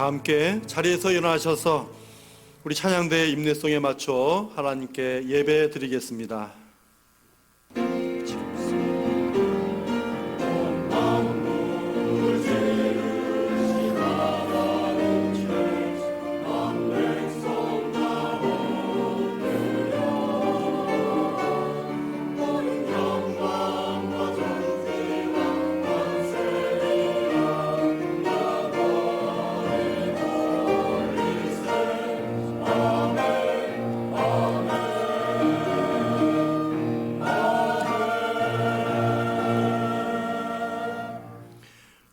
함께 자리에서 일어나셔서 우리 찬양대의 임내송에 맞춰 하나님께 예배 드리겠습니다.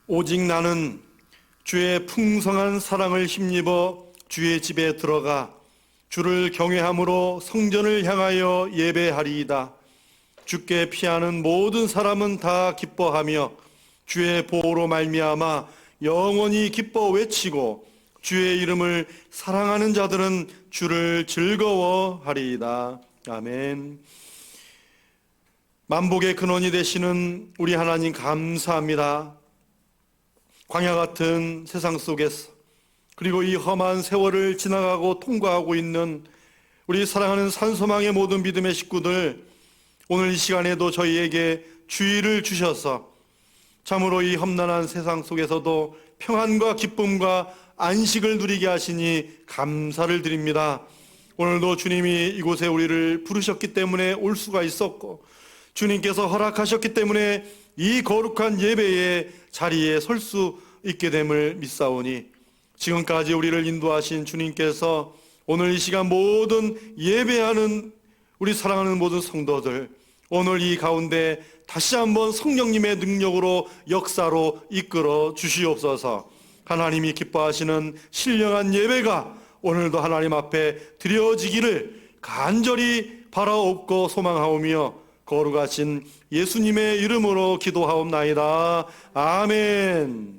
오직 나는 주의 풍성한 사랑을 힘입어 주의 집에 들어가 주를 경외함으로 성전을 향하여 예배하리이다. 주께 피하는 모든 사람은 다 기뻐하며 주의 보호로 말미암아 영원히 기뻐 외치고 주의 이름을 사랑하는 자들은 주를 즐거워하리이다. 아멘. 만복의 근원이 되시는 우리 하나님 감사합니다. 광야 같은 세상 속에서 그리고 이 험한 세월을 지나가고 통과하고 있는 우리 사랑하는 산소망의 모든 믿음의 식구들, 오늘 이 시간에도 저희에게 주의를 주셔서 참으로 이 험난한 세상 속에서도 평안과 기쁨과 안식을 누리게 하시니 감사를 드립니다. 오늘도 주님이 이곳에 우리를 부르셨기 때문에 올 수가 있었고, 주님께서 허락하셨기 때문에 이 거룩한 예배의 자리에 설 수 있게 됨을 믿사오니, 지금까지 우리를 인도하신 주님께서 오늘 이 시간 모든 예배하는 우리 사랑하는 모든 성도들, 오늘 이 가운데 다시 한번 성령님의 능력으로 역사로 이끌어 주시옵소서. 하나님이 기뻐하시는 신령한 예배가 오늘도 하나님 앞에 드려지기를 간절히 바라옵고 소망하오며 거룩하신 예수님의 이름으로 기도하옵나이다. 아멘.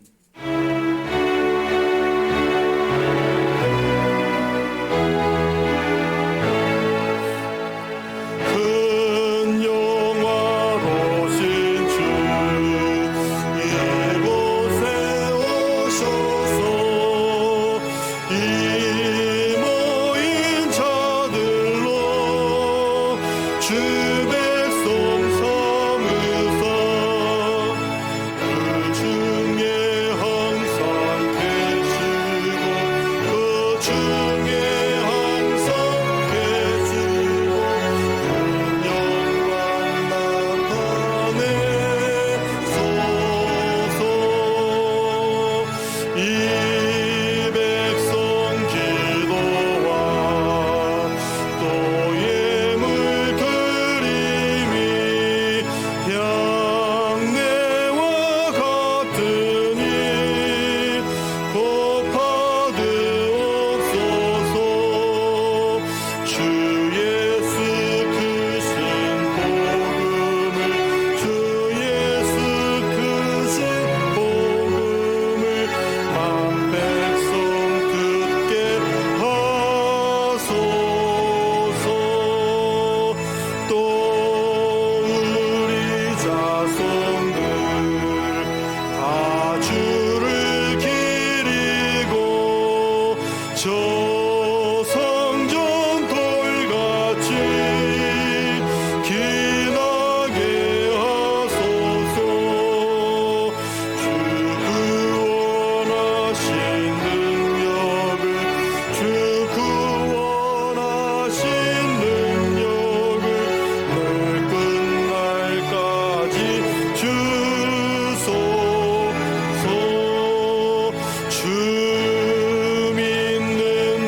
주 믿는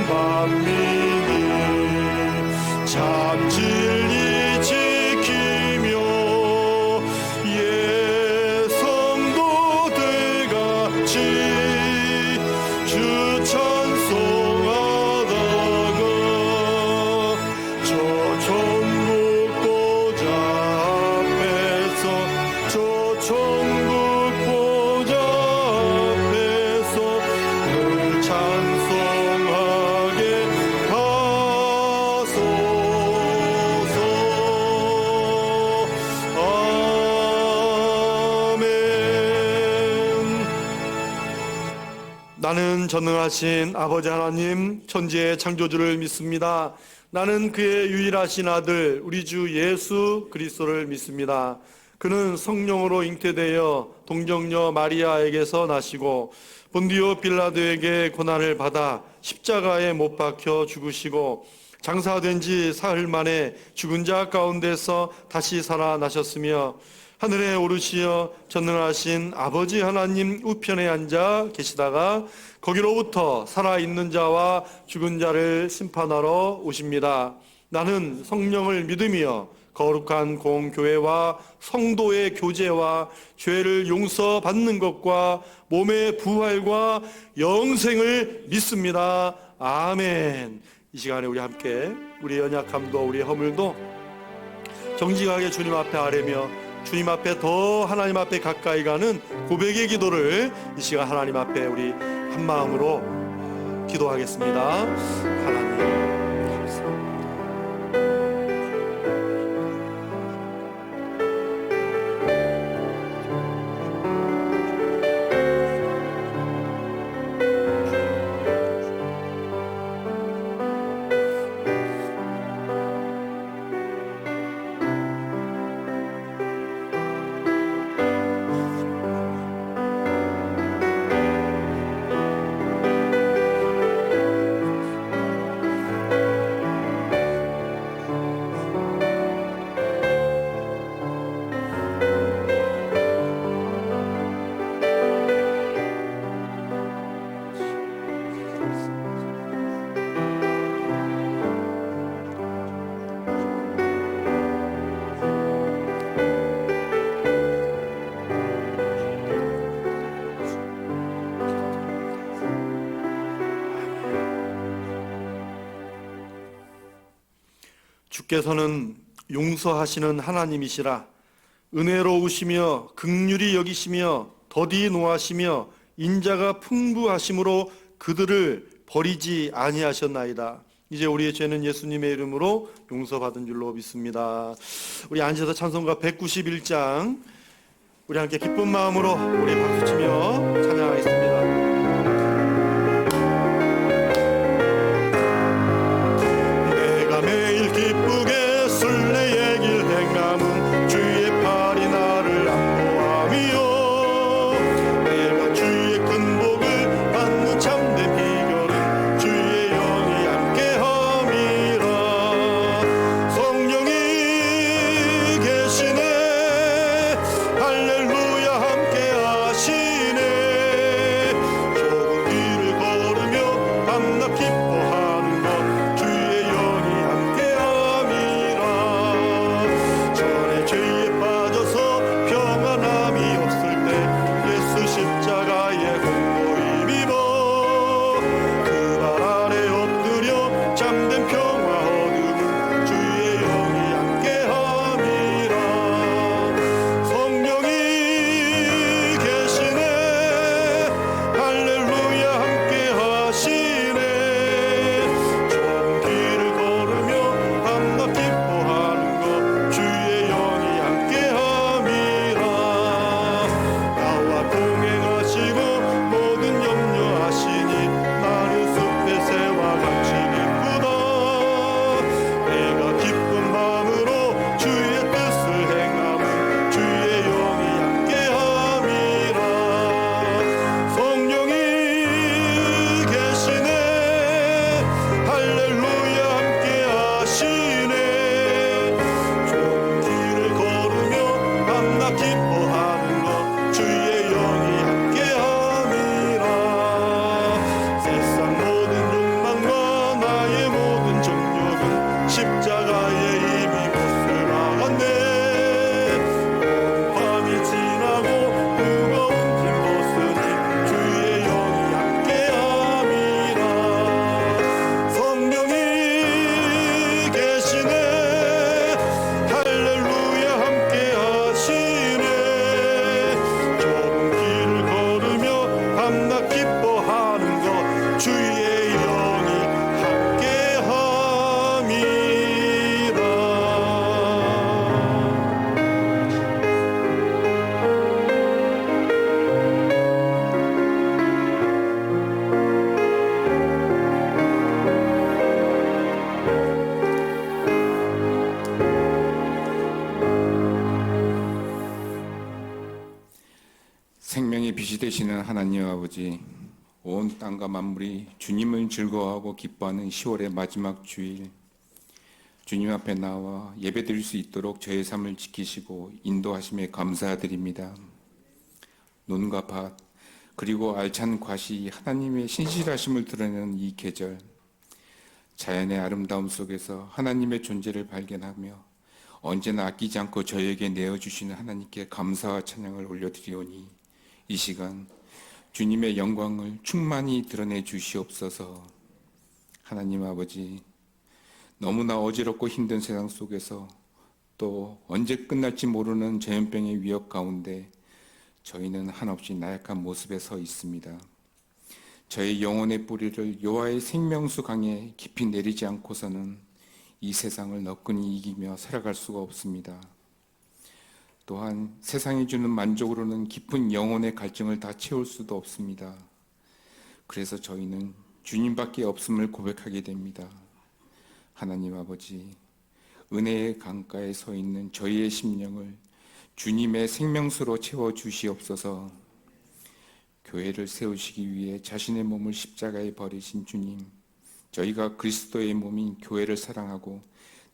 전능하신 아버지 하나님, 천지의 창조주를 믿습니다. 나는 그의 유일하신 아들 우리 주 예수 그리스도를 믿습니다. 그는 성령으로 잉태되어 동정녀 마리아에게서 나시고 본디오 빌라도에게 고난을 받아 십자가에 못 박혀 죽으시고 장사된 지 사흘 만에 죽은 자 가운데서 다시 살아나셨으며 하늘에 오르시어 전능하신 아버지 하나님 우편에 앉아 계시다가 거기로부터 살아있는 자와 죽은 자를 심판하러 오십니다. 나는 성령을 믿으며 거룩한 공교회와 성도의 교제와 죄를 용서받는 것과 몸의 부활과 영생을 믿습니다. 아멘. 이 시간에 우리 함께 우리의 연약함도 우리의 허물도 정직하게 주님 앞에 아뢰며 주님 앞에 더 하나님 앞에 가까이 가는 고백의 기도를 이 시간 하나님 앞에 우리 한 마음으로 기도하겠습니다. 하나님 감사합니다. 주께서는 용서하시는 하나님이시라. 은혜로우시며 긍휼히 여기시며 더디 노하시며 인자가 풍부하심으로 그들을 버리지 아니하셨나이다. 이제 우리의 죄는 예수님의 이름으로 용서받은 줄로 믿습니다. 우리 앉아서 찬송가 191장 우리 함께 기쁜 마음으로 우리 박수치며 찬양하겠습니다. 매일 기쁘게 순례의 길 행함은 주의 팔이 나를 안보하며 내가 주의 큰 복을 받는 참된 비결은 주의 영이 함께함이라. 성령이 계시네 할렐루야 함께하시네. 되시는 하나님 아버지, 온 땅과 만물이 주님을 즐거워하고 기뻐하는 10월의 마지막 주일, 주님 앞에 나와 예배드릴 수 있도록 저의 삶을 지키시고 인도하심에 감사드립니다. 논과 밭, 그리고 알찬 과시 하나님의 신실하심을 드러내는 이 계절, 자연의 아름다움 속에서 하나님의 존재를 발견하며 언제나 아끼지 않고 저에게 내어주시는 하나님께 감사와 찬양을 올려드리오니 이 시간 주님의 영광을 충만히 드러내 주시옵소서. 하나님 아버지, 너무나 어지럽고 힘든 세상 속에서 또 언제 끝날지 모르는 전염병의 위협 가운데 저희는 한없이 나약한 모습에 서 있습니다. 저희 영혼의 뿌리를 여호와의 생명수 강에 깊이 내리지 않고서는 이 세상을 너끈히 이기며 살아갈 수가 없습니다. 또한 세상이 주는 만족으로는 깊은 영혼의 갈증을 다 채울 수도 없습니다. 그래서 저희는 주님밖에 없음을 고백하게 됩니다. 하나님 아버지, 은혜의 강가에 서 있는 저희의 심령을 주님의 생명수로 채워 주시옵소서. 교회를 세우시기 위해 자신의 몸을 십자가에 버리신 주님, 저희가 그리스도의 몸인 교회를 사랑하고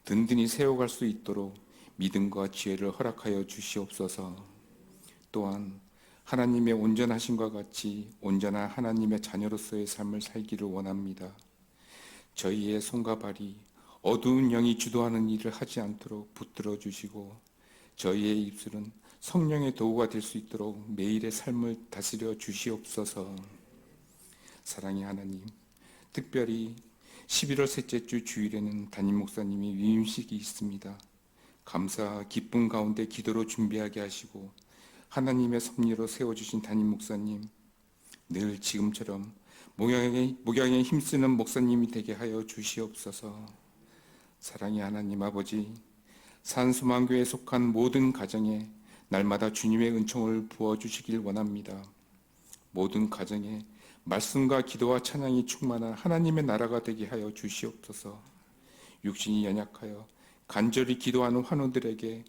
든든히 세워갈 수 있도록 믿음과 지혜를 허락하여 주시옵소서. 또한 하나님의 온전하심과 같이 온전한 하나님의 자녀로서의 삶을 살기를 원합니다. 저희의 손과 발이 어두운 영이 주도하는 일을 하지 않도록 붙들어 주시고 저희의 입술은 성령의 도구가 될 수 있도록 매일의 삶을 다스려 주시옵소서. 사랑의 하나님, 특별히 11월 셋째 주 주일에는 담임 목사님이 위임식이 있습니다. 감사, 기쁨 가운데 기도로 준비하게 하시고 하나님의 섭리로 세워주신 담임 목사님, 늘 지금처럼 목양에 힘쓰는 목사님이 되게 하여 주시옵소서. 사랑의 하나님 아버지, 산수만교에 속한 모든 가정에 날마다 주님의 은총을 부어주시길 원합니다. 모든 가정에 말씀과 기도와 찬양이 충만한 하나님의 나라가 되게 하여 주시옵소서. 육신이 연약하여 간절히 기도하는 환우들에게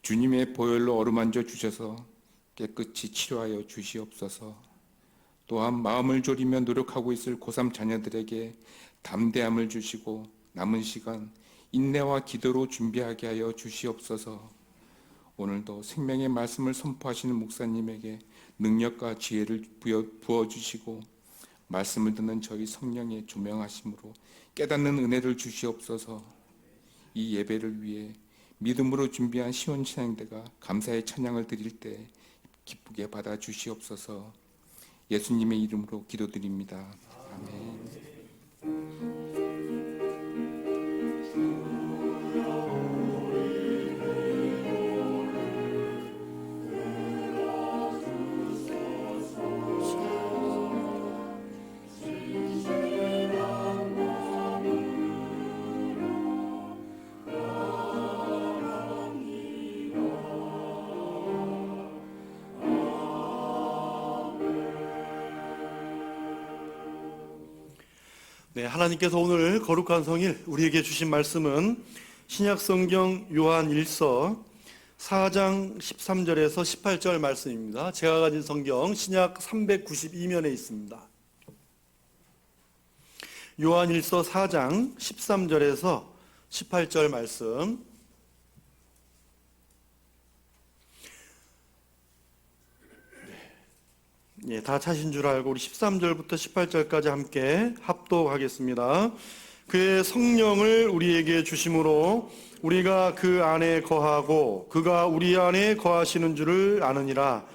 주님의 보혈로 어루만져 주셔서 깨끗이 치료하여 주시옵소서. 또한 마음을 졸이며 노력하고 있을 고3 자녀들에게 담대함을 주시고 남은 시간 인내와 기도로 준비하게 하여 주시옵소서. 오늘도 생명의 말씀을 선포하시는 목사님에게 능력과 지혜를 부어주시고 말씀을 듣는 저희 성령의 조명하심으로 깨닫는 은혜를 주시옵소서. 이 예배를 위해 믿음으로 준비한 시온찬양대가 감사의 찬양을 드릴 때 기쁘게 받아 주시옵소서. 예수님의 이름으로 기도드립니다. 아멘. 네, 하나님께서 오늘 거룩한 성일 우리에게 주신 말씀은 신약성경 요한 1서 4장 13절에서 18절 말씀입니다. 제가 가진 성경 신약 392면에 있습니다. 요한 1서 4장 13절에서 18절 말씀. 예, 다 차신 줄 알고 우리 13절부터 18절까지 함께 합독하겠습니다. 그의 성령을 우리에게 주심으로 우리가 그 안에 거하고 그가 우리 안에 거하시는 줄을 아느니라.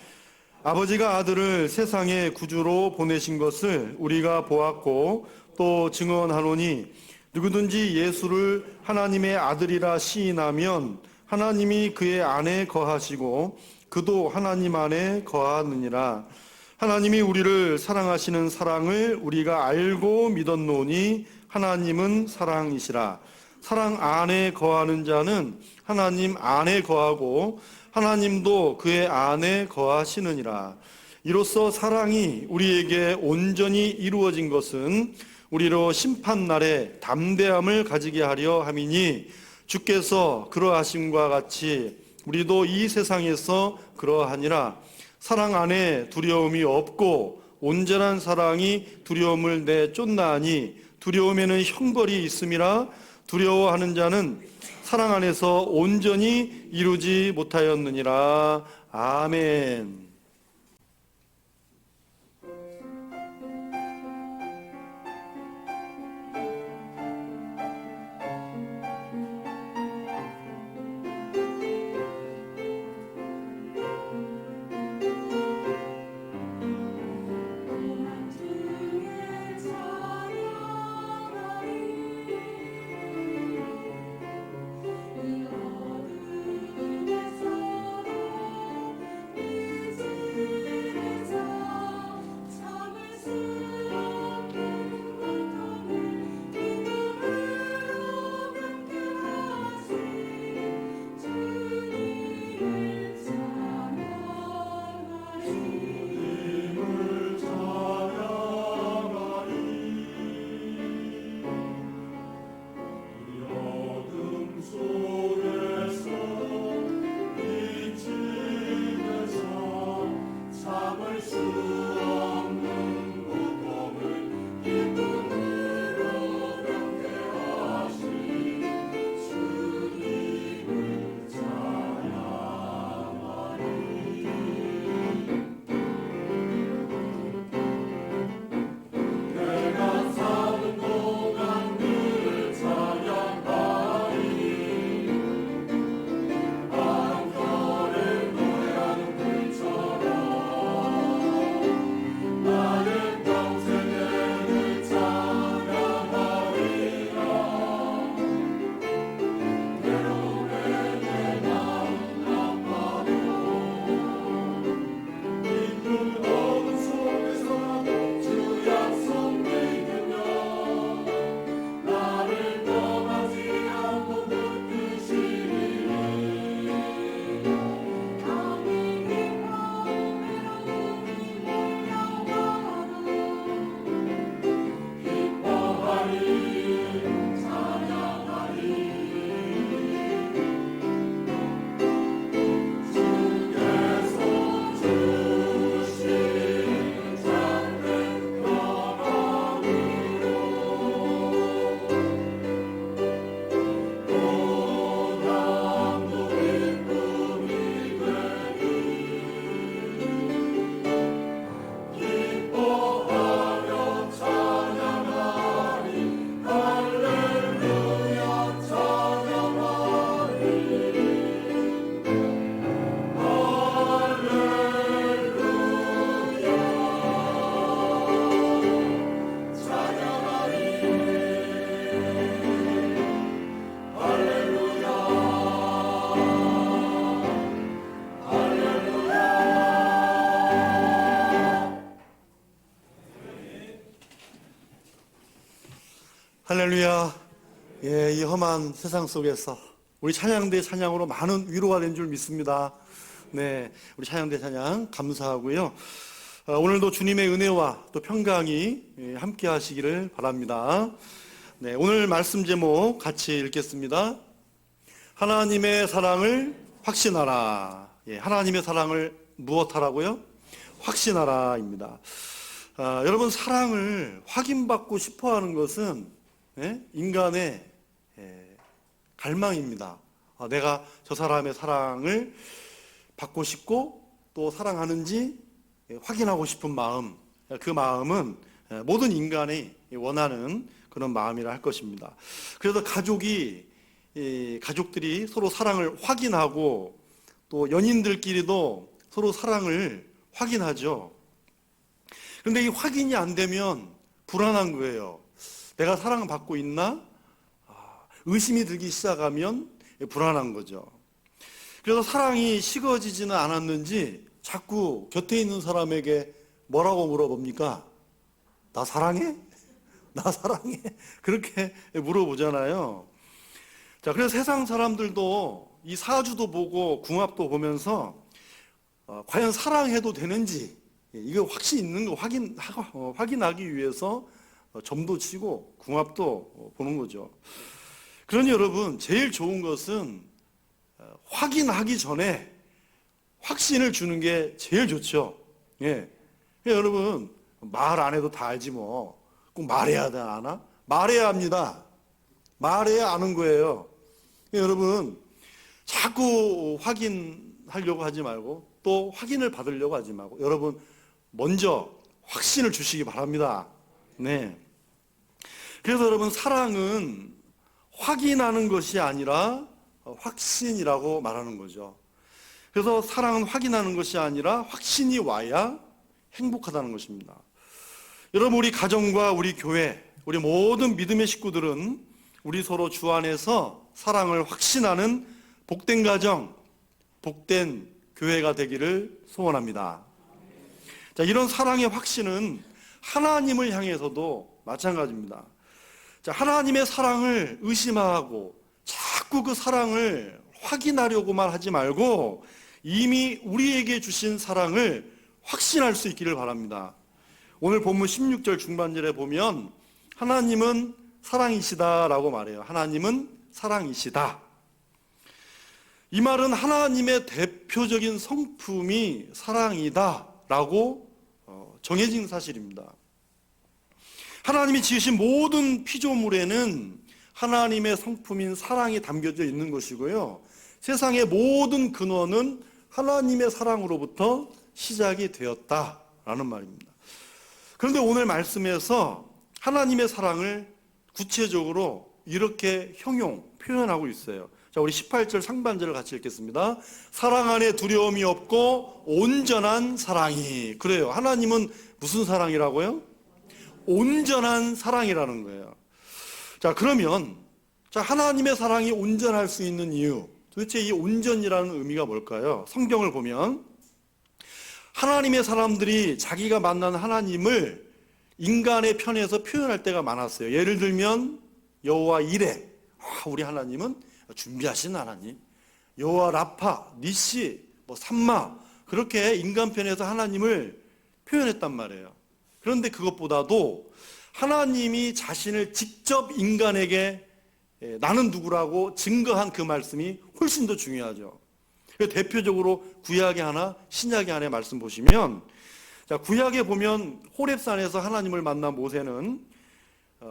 아버지가 아들을 세상의 구주로 보내신 것을 우리가 보았고 또 증언하노니 누구든지 예수를 하나님의 아들이라 시인하면 하나님이 그의 안에 거하시고 그도 하나님 안에 거하느니라. 하나님이 우리를 사랑하시는 사랑을 우리가 알고 믿었노니 하나님은 사랑이시라. 사랑 안에 거하는 자는 하나님 안에 거하고 하나님도 그의 안에 거하시느니라. 이로써 사랑이 우리에게 온전히 이루어진 것은 우리로 심판날에 담대함을 가지게 하려 함이니 주께서 그러하심과 같이 우리도 이 세상에서 그러하니라. 사랑 안에 두려움이 없고 온전한 사랑이 두려움을 내쫓나니 두려움에는 형벌이 있음이라 두려워하는 자는 사랑 안에서 온전히 이루지 못하였느니라. 아멘. 할렐루야. 예, 이 험한 세상 속에서 우리 찬양대 찬양으로 많은 위로가 된 줄 믿습니다. 네, 우리 찬양대 찬양 감사하고요. 오늘도 주님의 은혜와 또 평강이 함께 하시기를 바랍니다. 네, 오늘 말씀 제목 같이 읽겠습니다. 하나님의 사랑을 확신하라. 예, 하나님의 사랑을 무엇하라고요? 확신하라입니다. 여러분, 사랑을 확인받고 싶어하는 것은 인간의 갈망입니다. 내가 저 사람의 사랑을 받고 싶고 또 사랑하는지 확인하고 싶은 마음, 그 마음은 모든 인간이 원하는 그런 마음이라 할 것입니다. 그래서 가족들이 서로 사랑을 확인하고 또 연인들끼리도 서로 사랑을 확인하죠. 그런데 이 확인이 안 되면 불안한 거예요. 내가 사랑을 받고 있나? 의심이 들기 시작하면 불안한 거죠. 그래서 사랑이 식어지지는 않았는지 자꾸 곁에 있는 사람에게 뭐라고 물어봅니까? 나 사랑해? 나 사랑해? 그렇게 물어보잖아요. 자, 그래서 세상 사람들도 이 사주도 보고 궁합도 보면서 과연 사랑해도 되는지 이거 확신이 있는 거 확인하기 위해서 점도 치고 궁합도 보는 거죠. 그러니 여러분, 제일 좋은 것은 확인하기 전에 확신을 주는 게 제일 좋죠. 예. 여러분, 말 안 해도 다 알지 뭐. 꼭 말해야 되나? 말해야 합니다. 말해야 아는 거예요. 여러분, 자꾸 확인하려고 하지 말고 또 확인을 받으려고 하지 말고 여러분, 먼저 확신을 주시기 바랍니다. 네. 그래서 여러분, 사랑은 확인하는 것이 아니라 확신이라고 말하는 거죠. 그래서 사랑은 확인하는 것이 아니라 확신이 와야 행복하다는 것입니다. 여러분, 우리 가정과 우리 교회, 우리 모든 믿음의 식구들은 우리 서로 주 안에서 사랑을 확신하는 복된 가정, 복된 교회가 되기를 소원합니다. 자, 이런 사랑의 확신은 하나님을 향해서도 마찬가지입니다. 자, 하나님의 사랑을 의심하고 자꾸 그 사랑을 확인하려고만 하지 말고 이미 우리에게 주신 사랑을 확신할 수 있기를 바랍니다. 오늘 본문 16절 중반절에 보면 하나님은 사랑이시다라고 말해요. 하나님은 사랑이시다. 이 말은 하나님의 대표적인 성품이 사랑이다라고 정해진 사실입니다. 하나님이 지으신 모든 피조물에는 하나님의 성품인 사랑이 담겨져 있는 것이고요. 세상의 모든 근원은 하나님의 사랑으로부터 시작이 되었다라는 말입니다. 그런데 오늘 말씀에서 하나님의 사랑을 구체적으로 이렇게 표현하고 있어요. 자, 우리 18절 상반절을 같이 읽겠습니다. 사랑 안에 두려움이 없고 온전한 사랑이. 그래요. 하나님은 무슨 사랑이라고요? 온전한 사랑이라는 거예요. 자, 그러면 하나님의 사랑이 온전할 수 있는 이유, 도대체 이 온전이라는 의미가 뭘까요? 성경을 보면 하나님의 사람들이 자기가 만난 하나님을 인간의 편에서 표현할 때가 많았어요. 예를 들면 여호와 이레, 우리 하나님은 준비하신 하나님, 여호와 라파, 니시, 삼마, 그렇게 인간 편에서 하나님을 표현했단 말이에요. 그런데 그것보다도 하나님이 자신을 직접 인간에게 나는 누구라고 증거한 그 말씀이 훨씬 더 중요하죠. 대표적으로 구약에 하나, 신약에 하나의 말씀 보시면, 자, 구약에 보면 호렙산에서 하나님을 만난 모세는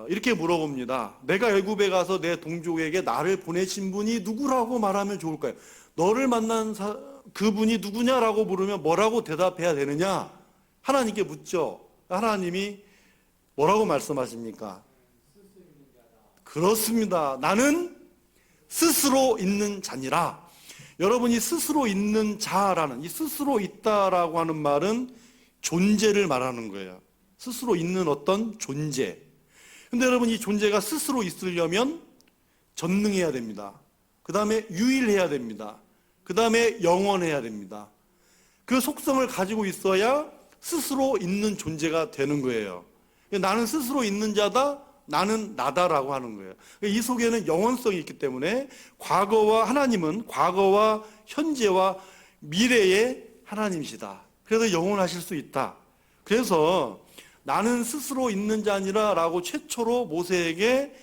이렇게 물어봅니다. 내가 애굽에 가서 내 동족에게 나를 보내신 분이 누구라고 말하면 좋을까요? 너를 만난 그분이 누구냐라고 물으면 뭐라고 대답해야 되느냐? 하나님께 묻죠. 하나님이 뭐라고 말씀하십니까? 그렇습니다. 나는 스스로 있는 자니라. 여러분이 스스로 있는 자라는, 이 스스로 있다라고 하는 말은 존재를 말하는 거예요. 스스로 있는 어떤 존재. 근데 여러분, 이 존재가 스스로 있으려면 전능해야 됩니다. 그 다음에 유일해야 됩니다. 그 다음에 영원해야 됩니다. 그 속성을 가지고 있어야 스스로 있는 존재가 되는 거예요. 나는 스스로 있는 자다, 나는 나다라고 하는 거예요. 이 속에는 영원성이 있기 때문에 하나님은 과거와 현재와 미래의 하나님이시다. 그래서 영원하실 수 있다. 그래서 나는 스스로 있는 자니라 라고 최초로 모세에게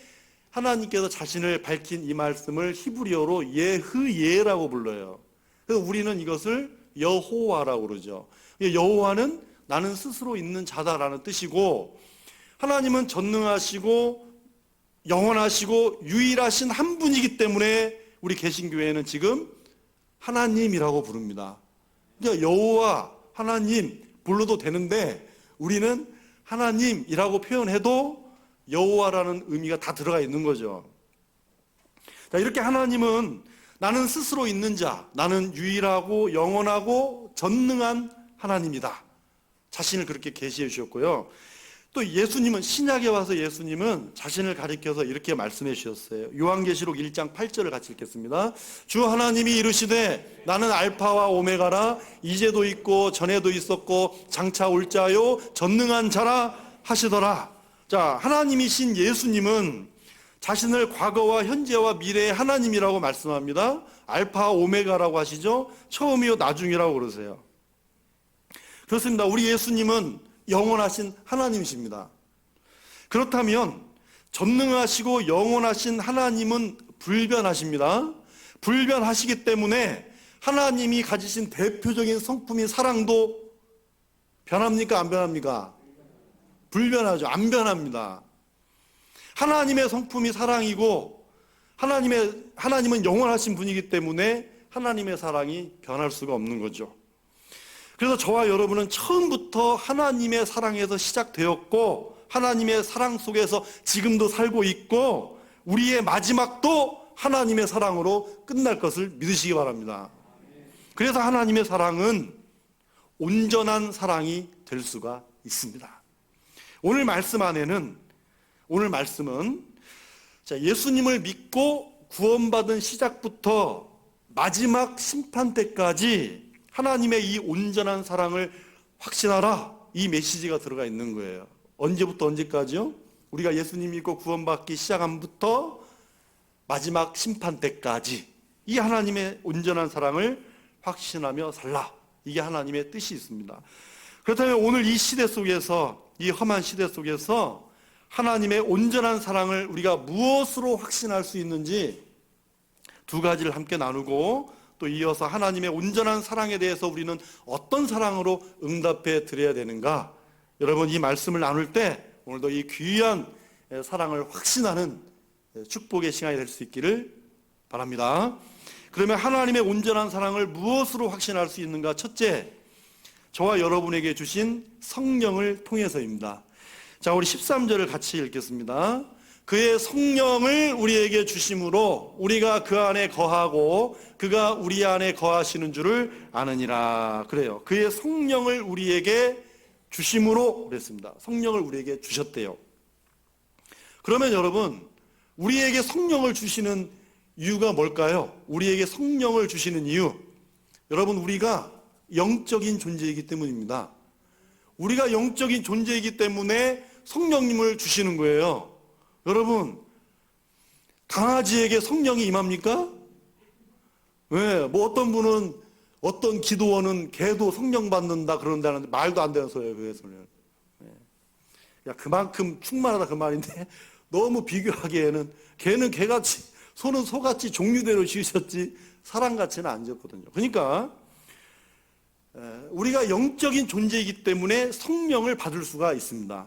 하나님께서 자신을 밝힌 이 말씀을 히브리어로 예흐예라고 불러요. 그래서 우리는 이것을 여호와라고 그러죠. 여호와는 나는 스스로 있는 자다라는 뜻이고, 하나님은 전능하시고 영원하시고 유일하신 한 분이기 때문에 우리 개신교회는 지금 하나님이라고 부릅니다. 그러니까 여호와, 하나님 불러도 되는데 우리는 하나님이라고 표현해도 여호와라는 의미가 다 들어가 있는 거죠. 자, 이렇게 하나님은 나는 스스로 있는 자, 나는 유일하고 영원하고 전능한 하나님이다. 자신을 그렇게 계시해 주셨고요. 또 예수님은, 신약에 와서 예수님은 자신을 가리켜서 이렇게 말씀해 주셨어요. 요한계시록 1장 8절을 같이 읽겠습니다. 주 하나님이 이르시되 나는 알파와 오메가라, 이제도 있고 전에도 있었고 장차 올 자요 전능한 자라 하시더라. 자, 하나님이신 예수님은 자신을 과거와 현재와 미래의 하나님이라고 말씀합니다. 알파 오메가라고 하시죠. 처음이요 나중이라고 그러세요. 그렇습니다. 우리 예수님은 영원하신 하나님이십니다. 그렇다면 전능하시고 영원하신 하나님은 불변하십니다. 불변하시기 때문에 하나님이 가지신 대표적인 성품인 사랑도 변합니까? 안 변합니까? 불변하죠. 안 변합니다. 하나님의 성품이 사랑이고 하나님은 영원하신 분이기 때문에 하나님의 사랑이 변할 수가 없는 거죠. 그래서 저와 여러분은 처음부터 하나님의 사랑에서 시작되었고 하나님의 사랑 속에서 지금도 살고 있고 우리의 마지막도 하나님의 사랑으로 끝날 것을 믿으시기 바랍니다. 그래서 하나님의 사랑은 온전한 사랑이 될 수가 있습니다. 오늘 말씀은 예수님을 믿고 구원받은 시작부터 마지막 심판 때까지 하나님의 이 온전한 사랑을 확신하라, 이 메시지가 들어가 있는 거예요. 언제부터 언제까지요? 우리가 예수님 믿고 구원받기 시작함부터 마지막 심판 때까지 이 하나님의 온전한 사랑을 확신하며 살라, 이게 하나님의 뜻이 있습니다. 그렇다면 오늘 이 시대 속에서, 이 험한 시대 속에서 하나님의 온전한 사랑을 우리가 무엇으로 확신할 수 있는지 두 가지를 함께 나누고 또 이어서 하나님의 온전한 사랑에 대해서 우리는 어떤 사랑으로 응답해 드려야 되는가, 여러분 이 말씀을 나눌 때 오늘도 이 귀한 사랑을 확신하는 축복의 시간이 될 수 있기를 바랍니다. 그러면 하나님의 온전한 사랑을 무엇으로 확신할 수 있는가? 첫째, 저와 여러분에게 주신 성령을 통해서입니다. 자, 우리 13절을 같이 읽겠습니다. 그의 성령을 우리에게 주심으로 우리가 그 안에 거하고 그가 우리 안에 거하시는 줄을 아느니라. 그래요. 그의 성령을 우리에게 주심으로 그랬습니다. 성령을 우리에게 주셨대요. 그러면 여러분, 우리에게 성령을 주시는 이유가 뭘까요? 우리에게 성령을 주시는 이유, 여러분 우리가 영적인 존재이기 때문입니다. 우리가 영적인 존재이기 때문에 성령님을 주시는 거예요. 여러분, 강아지에게 성령이 임합니까? 왜? 뭐 어떤 분은, 어떤 기도원은 개도 성령 받는다 그런다는데 말도 안 되는 소리예요, 그게서는. 야, 그만큼 충만하다 그 말인데 너무 비교하기에는 개는 개같이, 소는 소같이 종류대로 지으셨지 사람같이는 안 지었거든요. 그러니까 우리가 영적인 존재이기 때문에 성령을 받을 수가 있습니다.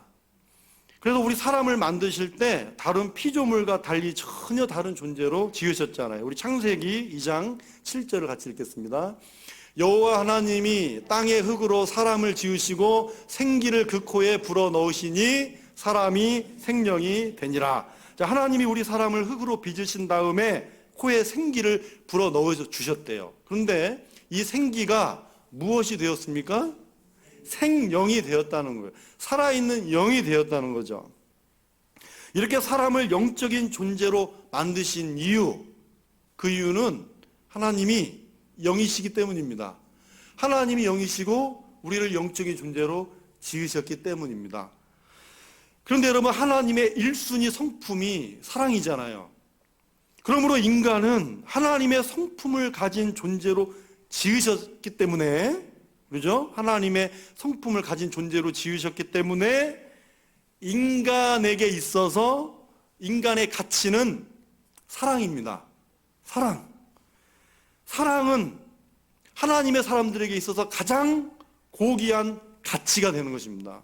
그래서 우리 사람을 만드실 때 다른 피조물과 달리 전혀 다른 존재로 지으셨잖아요. 우리 창세기 2장 7절을 같이 읽겠습니다. 여호와 하나님이 땅의 흙으로 사람을 지으시고 생기를 그 코에 불어 넣으시니 사람이 생명이 되니라. 자, 하나님이 우리 사람을 흙으로 빚으신 다음에 코에 생기를 불어 넣어 주셨대요. 그런데 이 생기가 무엇이 되었습니까? 생명이 되었다는 거예요. 살아있는 영이 되었다는 거죠. 이렇게 사람을 영적인 존재로 만드신 이유, 그 이유는 하나님이 영이시기 때문입니다. 하나님이 영이시고 우리를 영적인 존재로 지으셨기 때문입니다. 그런데 여러분, 하나님의 1순위 성품이 사랑이잖아요. 그러므로 인간은 하나님의 성품을 가진 존재로 지으셨기 때문에, 그죠? 하나님의 성품을 가진 존재로 지으셨기 때문에 인간에게 있어서 인간의 가치는 사랑입니다. 사랑. 사랑은 하나님의 사람들에게 있어서 가장 고귀한 가치가 되는 것입니다.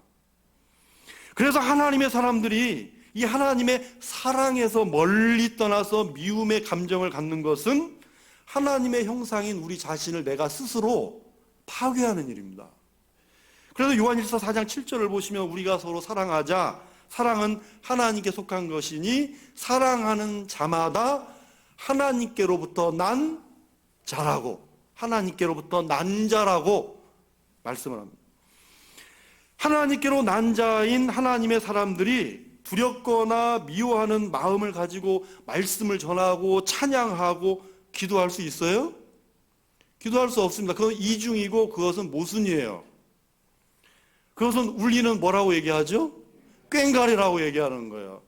그래서 하나님의 사람들이 이 하나님의 사랑에서 멀리 떠나서 미움의 감정을 갖는 것은 하나님의 형상인 우리 자신을 내가 스스로 파괴하는 일입니다. 그래서 요한일서 4장 7절을 보시면 우리가 서로 사랑하자, 사랑은 하나님께 속한 것이니 사랑하는 자마다 하나님께로부터 난 자라고, 하나님께로부터 난 자라고 말씀을 합니다. 하나님께로 난 자인 하나님의 사람들이 두렵거나 미워하는 마음을 가지고 말씀을 전하고 찬양하고 기도할 수 있어요? 기도할 수 없습니다. 그건 이중이고 그것은 모순이에요. 그것은 울리는 뭐라고 얘기하죠? 꽹가리라고 얘기하는 거예요.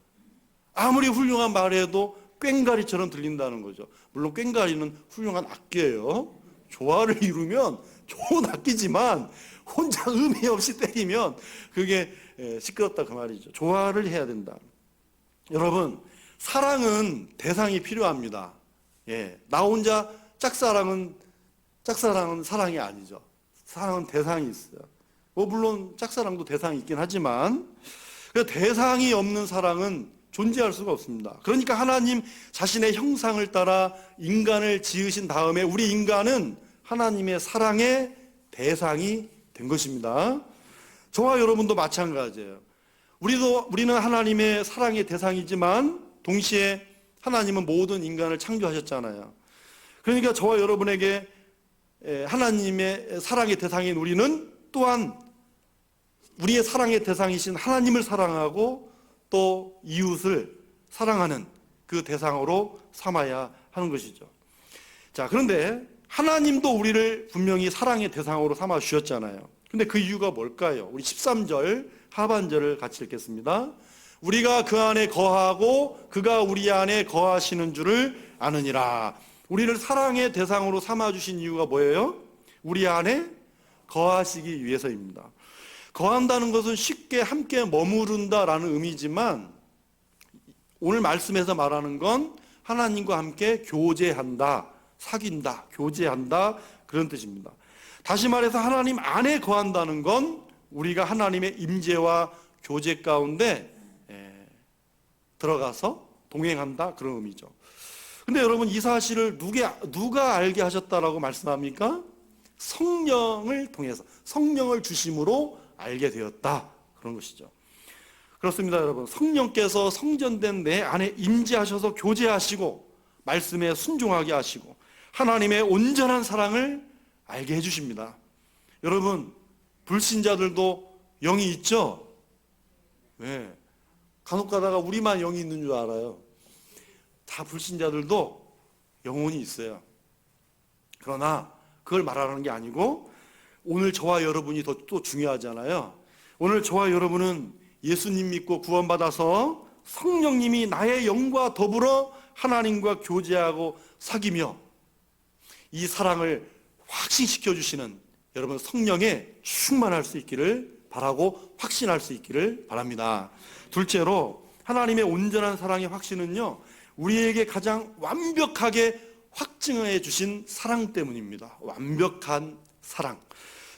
아무리 훌륭한 말해도 꽹가리처럼 들린다는 거죠. 물론 꽹가리는 훌륭한 악기예요. 조화를 이루면 좋은 악기지만 혼자 의미 없이 때리면 그게 시끄럽다 그 말이죠. 조화를 해야 된다. 여러분, 사랑은 대상이 필요합니다. 나 혼자 짝사랑은 짝사랑은 사랑이 아니죠. 사랑은 대상이 있어요. 물론 짝사랑도 대상이 있긴 하지만 그 대상이 없는 사랑은 존재할 수가 없습니다. 그러니까 하나님 자신의 형상을 따라 인간을 지으신 다음에 우리 인간은 하나님의 사랑의 대상이 된 것입니다. 저와 여러분도 마찬가지예요. 우리는 하나님의 사랑의 대상이지만 동시에 하나님은 모든 인간을 창조하셨잖아요. 그러니까 저와 여러분에게 하나님의 사랑의 대상인 우리는 또한 우리의 사랑의 대상이신 하나님을 사랑하고 또 이웃을 사랑하는 그 대상으로 삼아야 하는 것이죠. 자, 그런데 하나님도 우리를 분명히 사랑의 대상으로 삼아 주셨잖아요. 근데 그 이유가 뭘까요? 우리 13절 하반절을 같이 읽겠습니다. 우리가 그 안에 거하고 그가 우리 안에 거하시는 줄을 아느니라. 우리를 사랑의 대상으로 삼아 주신 이유가 뭐예요? 우리 안에 거하시기 위해서입니다. 거한다는 것은 쉽게 함께 머무른다라는 의미지만 오늘 말씀에서 말하는 건 하나님과 함께 교제한다, 사귄다, 교제한다 그런 뜻입니다. 다시 말해서 하나님 안에 거한다는 건 우리가 하나님의 임재와 교제 가운데 들어가서 동행한다 그런 의미죠. 근데 여러분 이 사실을 누가 알게 하셨다라고 말씀합니까? 성령을 통해서 성령을 주심으로 알게 되었다 그런 것이죠. 그렇습니다 여러분. 성령께서 성전된 내 안에 임재하셔서 교제하시고 말씀에 순종하게 하시고 하나님의 온전한 사랑을 알게 해주십니다. 여러분 불신자들도 영이 있죠? 네. 간혹 가다가 우리만 영이 있는 줄 알아요. 다 불신자들도 영혼이 있어요. 그러나 그걸 말하는 게 아니고 오늘 저와 여러분이 또 중요하잖아요. 오늘 저와 여러분은 예수님 믿고 구원받아서 성령님이 나의 영과 더불어 하나님과 교제하고 사귀며 이 사랑을 확신시켜 주시는 여러분 성령에 충만할 수 있기를 바라고 확신할 수 있기를 바랍니다. 둘째로 하나님의 온전한 사랑의 확신은요, 우리에게 가장 완벽하게 확증해 주신 사랑 때문입니다. 완벽한 사랑.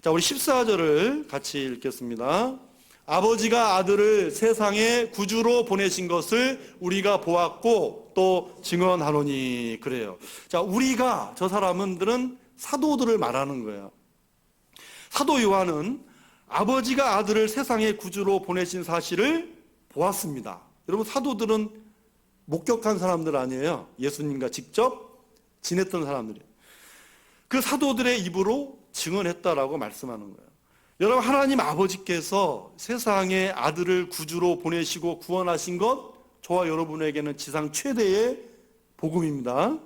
자, 우리 14절을 같이 읽겠습니다. 아버지가 아들을 세상에 구주로 보내신 것을 우리가 보았고 또 증언하노니. 그래요. 자, 우리가 저 사람들은 사도들을 말하는 거예요. 사도 요한은 아버지가 아들을 세상에 구주로 보내신 사실을 보았습니다. 여러분 사도들은 목격한 사람들 아니에요. 예수님과 직접 지냈던 사람들이에요. 그 사도들의 입으로 증언했다라고 말씀하는 거예요. 여러분 하나님 아버지께서 세상에 아들을 구주로 보내시고 구원하신 것 저와 여러분에게는 지상 최대의 복음입니다.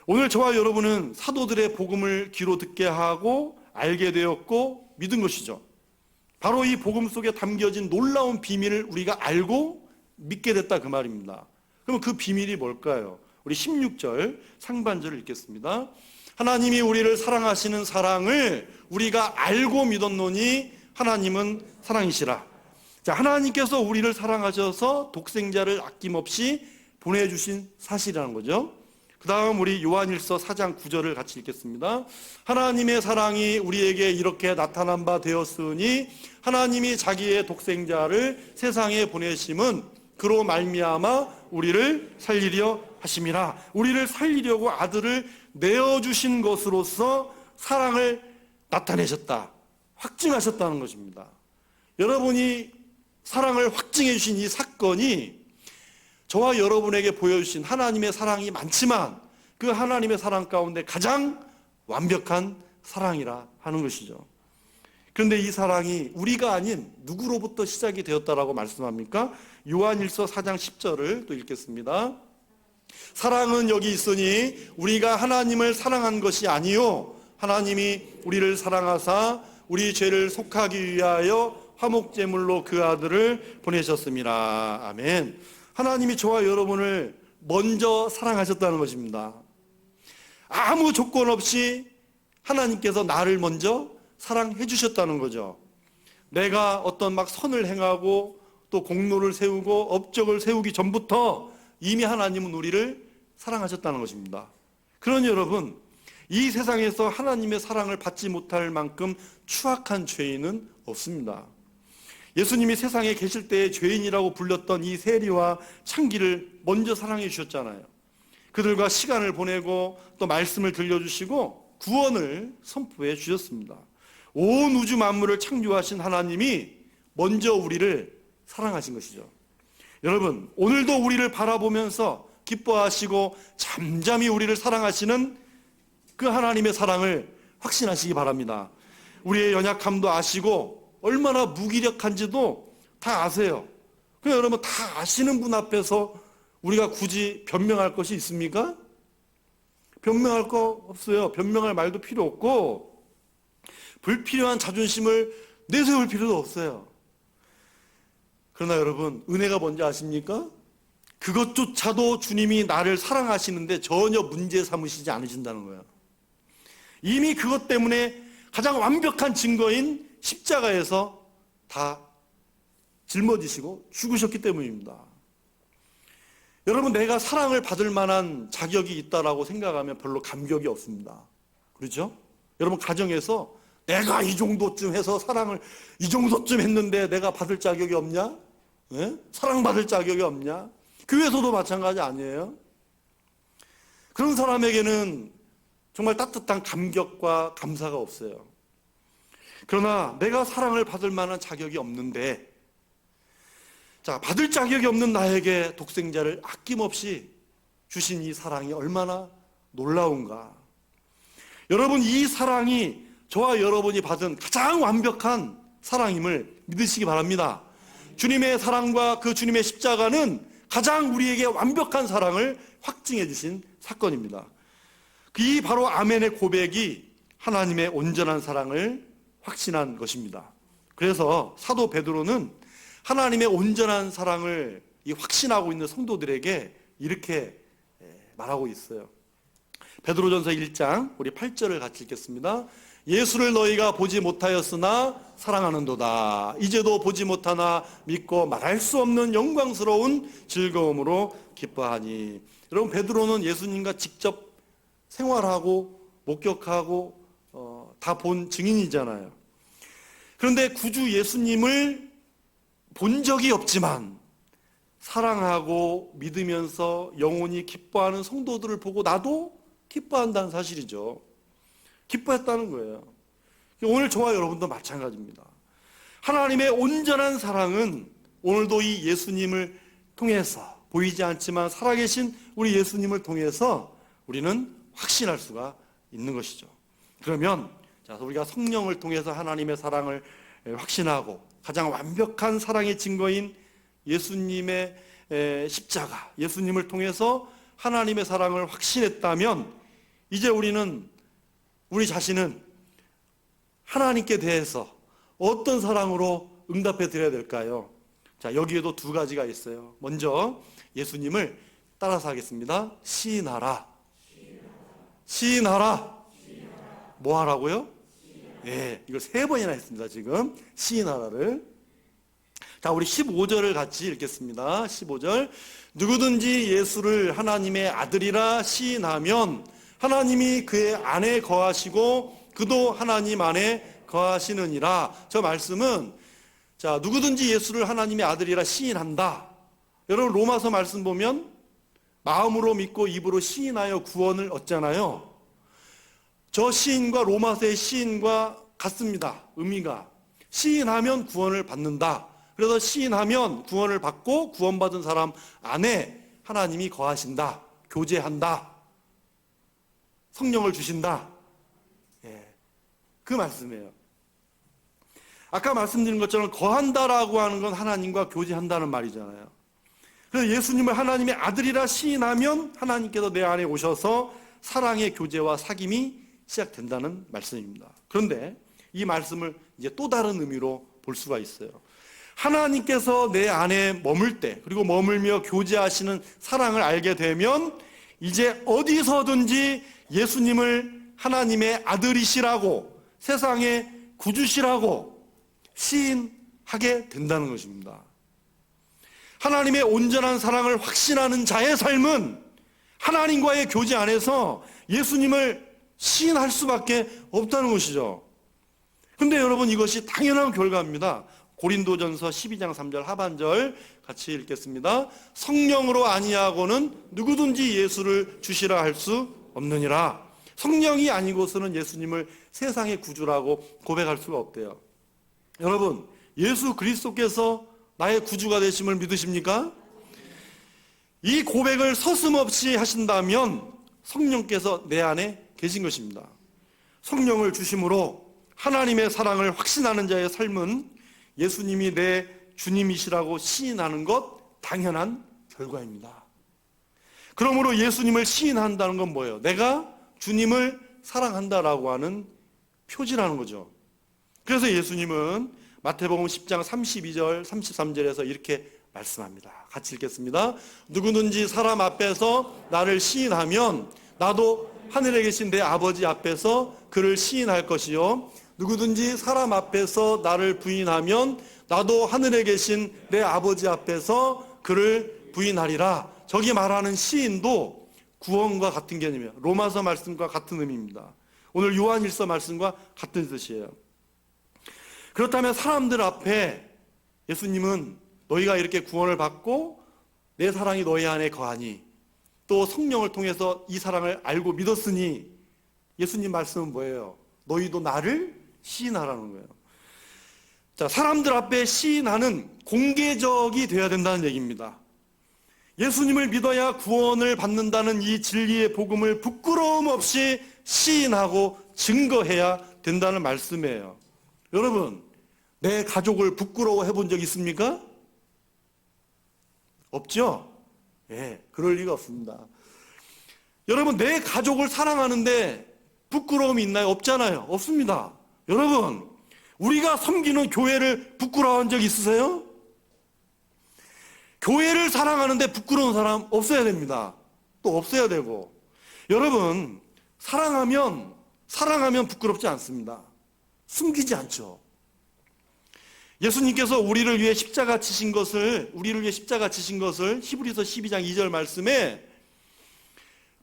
오늘 저와 여러분은 사도들의 복음을 귀로 듣게 하고 알게 되었고 믿은 것이죠. 바로 이 복음 속에 담겨진 놀라운 비밀을 우리가 알고 믿게 됐다 그 말입니다. 그러면 그 비밀이 뭘까요? 우리 16절 상반절을 읽겠습니다. 하나님이 우리를 사랑하시는 사랑을 우리가 알고 믿었노니 하나님은 사랑이시라. 자, 하나님께서 우리를 사랑하셔서 독생자를 아낌없이 보내주신 사실이라는 거죠. 그 다음 우리 요한일서 4장 9절을 같이 읽겠습니다. 하나님의 사랑이 우리에게 이렇게 나타난 바 되었으니 하나님이 자기의 독생자를 세상에 보내심은 그로 말미암아 우리를 살리려 하심이라. 우리를 살리려고 아들을 내어주신 것으로서 사랑을 나타내셨다, 확증하셨다는 것입니다. 여러분이 사랑을 확증해 주신 이 사건이 저와 여러분에게 보여주신 하나님의 사랑이 많지만 그 하나님의 사랑 가운데 가장 완벽한 사랑이라 하는 것이죠. 그런데 이 사랑이 우리가 아닌 누구로부터 시작이 되었다라고 말씀합니까? 요한일서 4장 10절을 또 읽겠습니다. 사랑은 여기 있으니 우리가 하나님을 사랑한 것이 아니요 하나님이 우리를 사랑하사 우리 죄를 속하기 위하여 화목제물로 그 아들을 보내셨습니다. 아멘. 하나님이 저와 여러분을 먼저 사랑하셨다는 것입니다. 아무 조건 없이 하나님께서 나를 먼저 사랑해 주셨다는 거죠. 내가 어떤 막 선을 행하고 또 공로를 세우고 업적을 세우기 전부터 이미 하나님은 우리를 사랑하셨다는 것입니다. 그러니 여러분, 이 세상에서 하나님의 사랑을 받지 못할 만큼 추악한 죄인은 없습니다. 예수님이 세상에 계실 때에 죄인이라고 불렸던 이 세리와 창기를 먼저 사랑해 주셨잖아요. 그들과 시간을 보내고 또 말씀을 들려주시고 구원을 선포해 주셨습니다. 온 우주 만물을 창조하신 하나님이 먼저 우리를 사랑하신 것이죠. 여러분, 오늘도 우리를 바라보면서 기뻐하시고 잠잠히 우리를 사랑하시는 그 하나님의 사랑을 확신하시기 바랍니다. 우리의 연약함도 아시고 얼마나 무기력한지도 다 아세요. 그럼 여러분, 다 아시는 분 앞에서 우리가 굳이 변명할 것이 있습니까? 변명할 거 없어요. 변명할 말도 필요 없고 불필요한 자존심을 내세울 필요도 없어요. 그러나 여러분, 은혜가 뭔지 아십니까? 그것조차도 주님이 나를 사랑하시는데 전혀 문제 삼으시지 않으신다는 거예요. 이미 그것 때문에 가장 완벽한 증거인 십자가에서 다 짊어지시고 죽으셨기 때문입니다. 여러분, 내가 사랑을 받을 만한 자격이 있다라고 생각하면 별로 감격이 없습니다. 그렇죠? 여러분, 가정에서 내가 이 정도쯤 해서 사랑을 이 정도쯤 했는데 내가 받을 자격이 없냐? 예? 사랑받을 자격이 없냐? 교회에서도 마찬가지 아니에요? 그런 사람에게는 정말 따뜻한 감격과 감사가 없어요. 그러나 내가 사랑을 받을 만한 자격이 없는데, 자, 받을 자격이 없는 나에게 독생자를 아낌없이 주신 이 사랑이 얼마나 놀라운가. 여러분, 이 사랑이 저와 여러분이 받은 가장 완벽한 사랑임을 믿으시기 바랍니다. 주님의 사랑과 그 주님의 십자가는 가장 우리에게 완벽한 사랑을 확증해 주신 사건입니다. 이 바로 아멘의 고백이 하나님의 온전한 사랑을 확신한 것입니다. 그래서 사도 베드로는 하나님의 온전한 사랑을 확신하고 있는 성도들에게 이렇게 말하고 있어요. 베드로전서 1장 우리 8절을 같이 읽겠습니다. 예수를 너희가 보지 못하였으나 사랑하는도다. 이제도 보지 못하나 믿고 말할 수 없는 영광스러운 즐거움으로 기뻐하니. 여러분, 베드로는 예수님과 직접 생활하고 목격하고 다 본 증인이잖아요. 그런데 구주 예수님을 본 적이 없지만 사랑하고 믿으면서 영원히 기뻐하는 성도들을 보고 나도 기뻐한다는 사실이죠. 기뻐했다는 거예요. 오늘 저와 여러분도 마찬가지입니다. 하나님의 온전한 사랑은 오늘도 이 예수님을 통해서, 보이지 않지만 살아계신 우리 예수님을 통해서 우리는 확신할 수가 있는 것이죠. 그러면 우리가 성령을 통해서 하나님의 사랑을 확신하고 가장 완벽한 사랑의 증거인 예수님의 십자가, 예수님을 통해서 하나님의 사랑을 확신했다면 이제 우리 자신은 하나님께 대해서 어떤 사랑으로 응답해 드려야 될까요? 자, 여기에도 두 가지가 있어요. 먼저 예수님을 따라서 하겠습니다. 시인하라. 시인하라. 뭐 하라고요? 예, 이걸 3번이나 했습니다. 지금 시인하라를. 자, 우리 15절을 같이 읽겠습니다. 15절. 누구든지 예수를 하나님의 아들이라 시인하면 하나님이 그의 안에 거하시고 그도 하나님 안에 거하시느니라. 저 말씀은, 자, 누구든지 예수를 하나님의 아들이라 시인한다. 여러분, 로마서 말씀 보면 마음으로 믿고 입으로 시인하여 구원을 얻잖아요. 저 시인과 로마서의 시인과 같습니다. 의미가. 시인하면 구원을 받는다. 그래서 시인하면 구원을 받고 구원받은 사람 안에 하나님이 거하신다. 교제한다. 성령을 주신다. 예, 그 말씀이에요. 아까 말씀드린 것처럼 거한다라고 하는 건 하나님과 교제한다는 말이잖아요. 그래서 예수님을 하나님의 아들이라 시인하면 하나님께서 내 안에 오셔서 사랑의 교제와 사귐이 시작된다는 말씀입니다. 그런데 이 말씀을 이제 또 다른 의미로 볼 수가 있어요. 하나님께서 내 안에 머물 때, 그리고 머물며 교제하시는 사랑을 알게 되면 이제 어디서든지 예수님을 하나님의 아들이시라고, 세상의 구주시라고 시인하게 된다는 것입니다. 하나님의 온전한 사랑을 확신하는 자의 삶은 하나님과의 교제 안에서 예수님을 시인할 수밖에 없다는 것이죠. 근데 여러분, 이것이 당연한 결과입니다. 고린도전서 12장 3절 하반절 같이 읽겠습니다. 성령으로 아니하고는 누구든지 예수를 주시라 할 수 없느니라. 성령이 아니고서는 예수님을 세상의 구주라고 고백할 수가 없대요. 여러분, 예수 그리스도께서 나의 구주가 되심을 믿으십니까? 이 고백을 서슴없이 하신다면 성령께서 내 안에 계신 것입니다. 성령을 주심으로 하나님의 사랑을 확신하는 자의 삶은 예수님이 내 주님이시라고 시인하는 것 당연한 결과입니다. 그러므로 예수님을 시인한다는 건 뭐예요? 내가 주님을 사랑한다라고 하는 표지라는 거죠. 그래서 예수님은 마태복음 10장 32절 33절에서 이렇게 말씀합니다. 같이 읽겠습니다. 누구든지 사람 앞에서 나를 시인하면 나도 하늘에 계신 내 아버지 앞에서 그를 시인할 것이요, 누구든지 사람 앞에서 나를 부인하면 나도 하늘에 계신 내 아버지 앞에서 그를 부인하리라. 저기 말하는 시인도 구원과 같은 개념이에요. 로마서 말씀과 같은 의미입니다. 오늘 요한일서 말씀과 같은 뜻이에요. 그렇다면 사람들 앞에 예수님은 너희가 이렇게 구원을 받고 내 사랑이 너희 안에 거하니, 또 성령을 통해서 이 사랑을 알고 믿었으니, 예수님 말씀은 뭐예요? 너희도 나를 시인하라는 거예요. 자, 사람들 앞에 시인하는 공개적이 되어야 된다는 얘기입니다. 예수님을 믿어야 구원을 받는다는 이 진리의 복음을 부끄러움 없이 시인하고 증거해야 된다는 말씀이에요. 여러분, 내 가족을 부끄러워해 본 적 있습니까? 없죠? 예, 그럴 리가 없습니다. 여러분, 내 가족을 사랑하는데 부끄러움이 있나요? 없잖아요. 없습니다. 여러분, 우리가 섬기는 교회를 부끄러워한 적 있으세요? 교회를 사랑하는데 부끄러운 사람 없어야 됩니다. 또 없어야 되고. 여러분, 사랑하면 부끄럽지 않습니다. 숨기지 않죠. 예수님께서 우리를 위해 십자가 지신 것을 히브리서 12장 2절 말씀에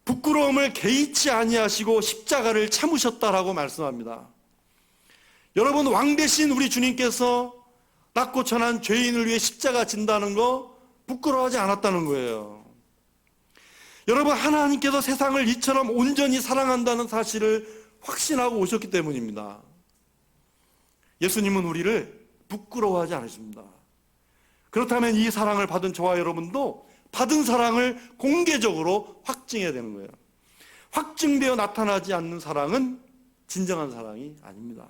부끄러움을 개의치 아니하시고 십자가를 참으셨다라고 말씀합니다. 여러분, 왕 대신 우리 주님께서 낮고 천한 죄인을 위해 십자가 진다는 거 부끄러워하지 않았다는 거예요. 여러분, 하나님께서 세상을 이처럼 온전히 사랑한다는 사실을 확신하고 오셨기 때문입니다. 예수님은 우리를 부끄러워하지 않으십니다. 그렇다면 이 사랑을 받은 저와 여러분도 받은 사랑을 공개적으로 확증해야 되는 거예요. 확증되어 나타나지 않는 사랑은 진정한 사랑이 아닙니다.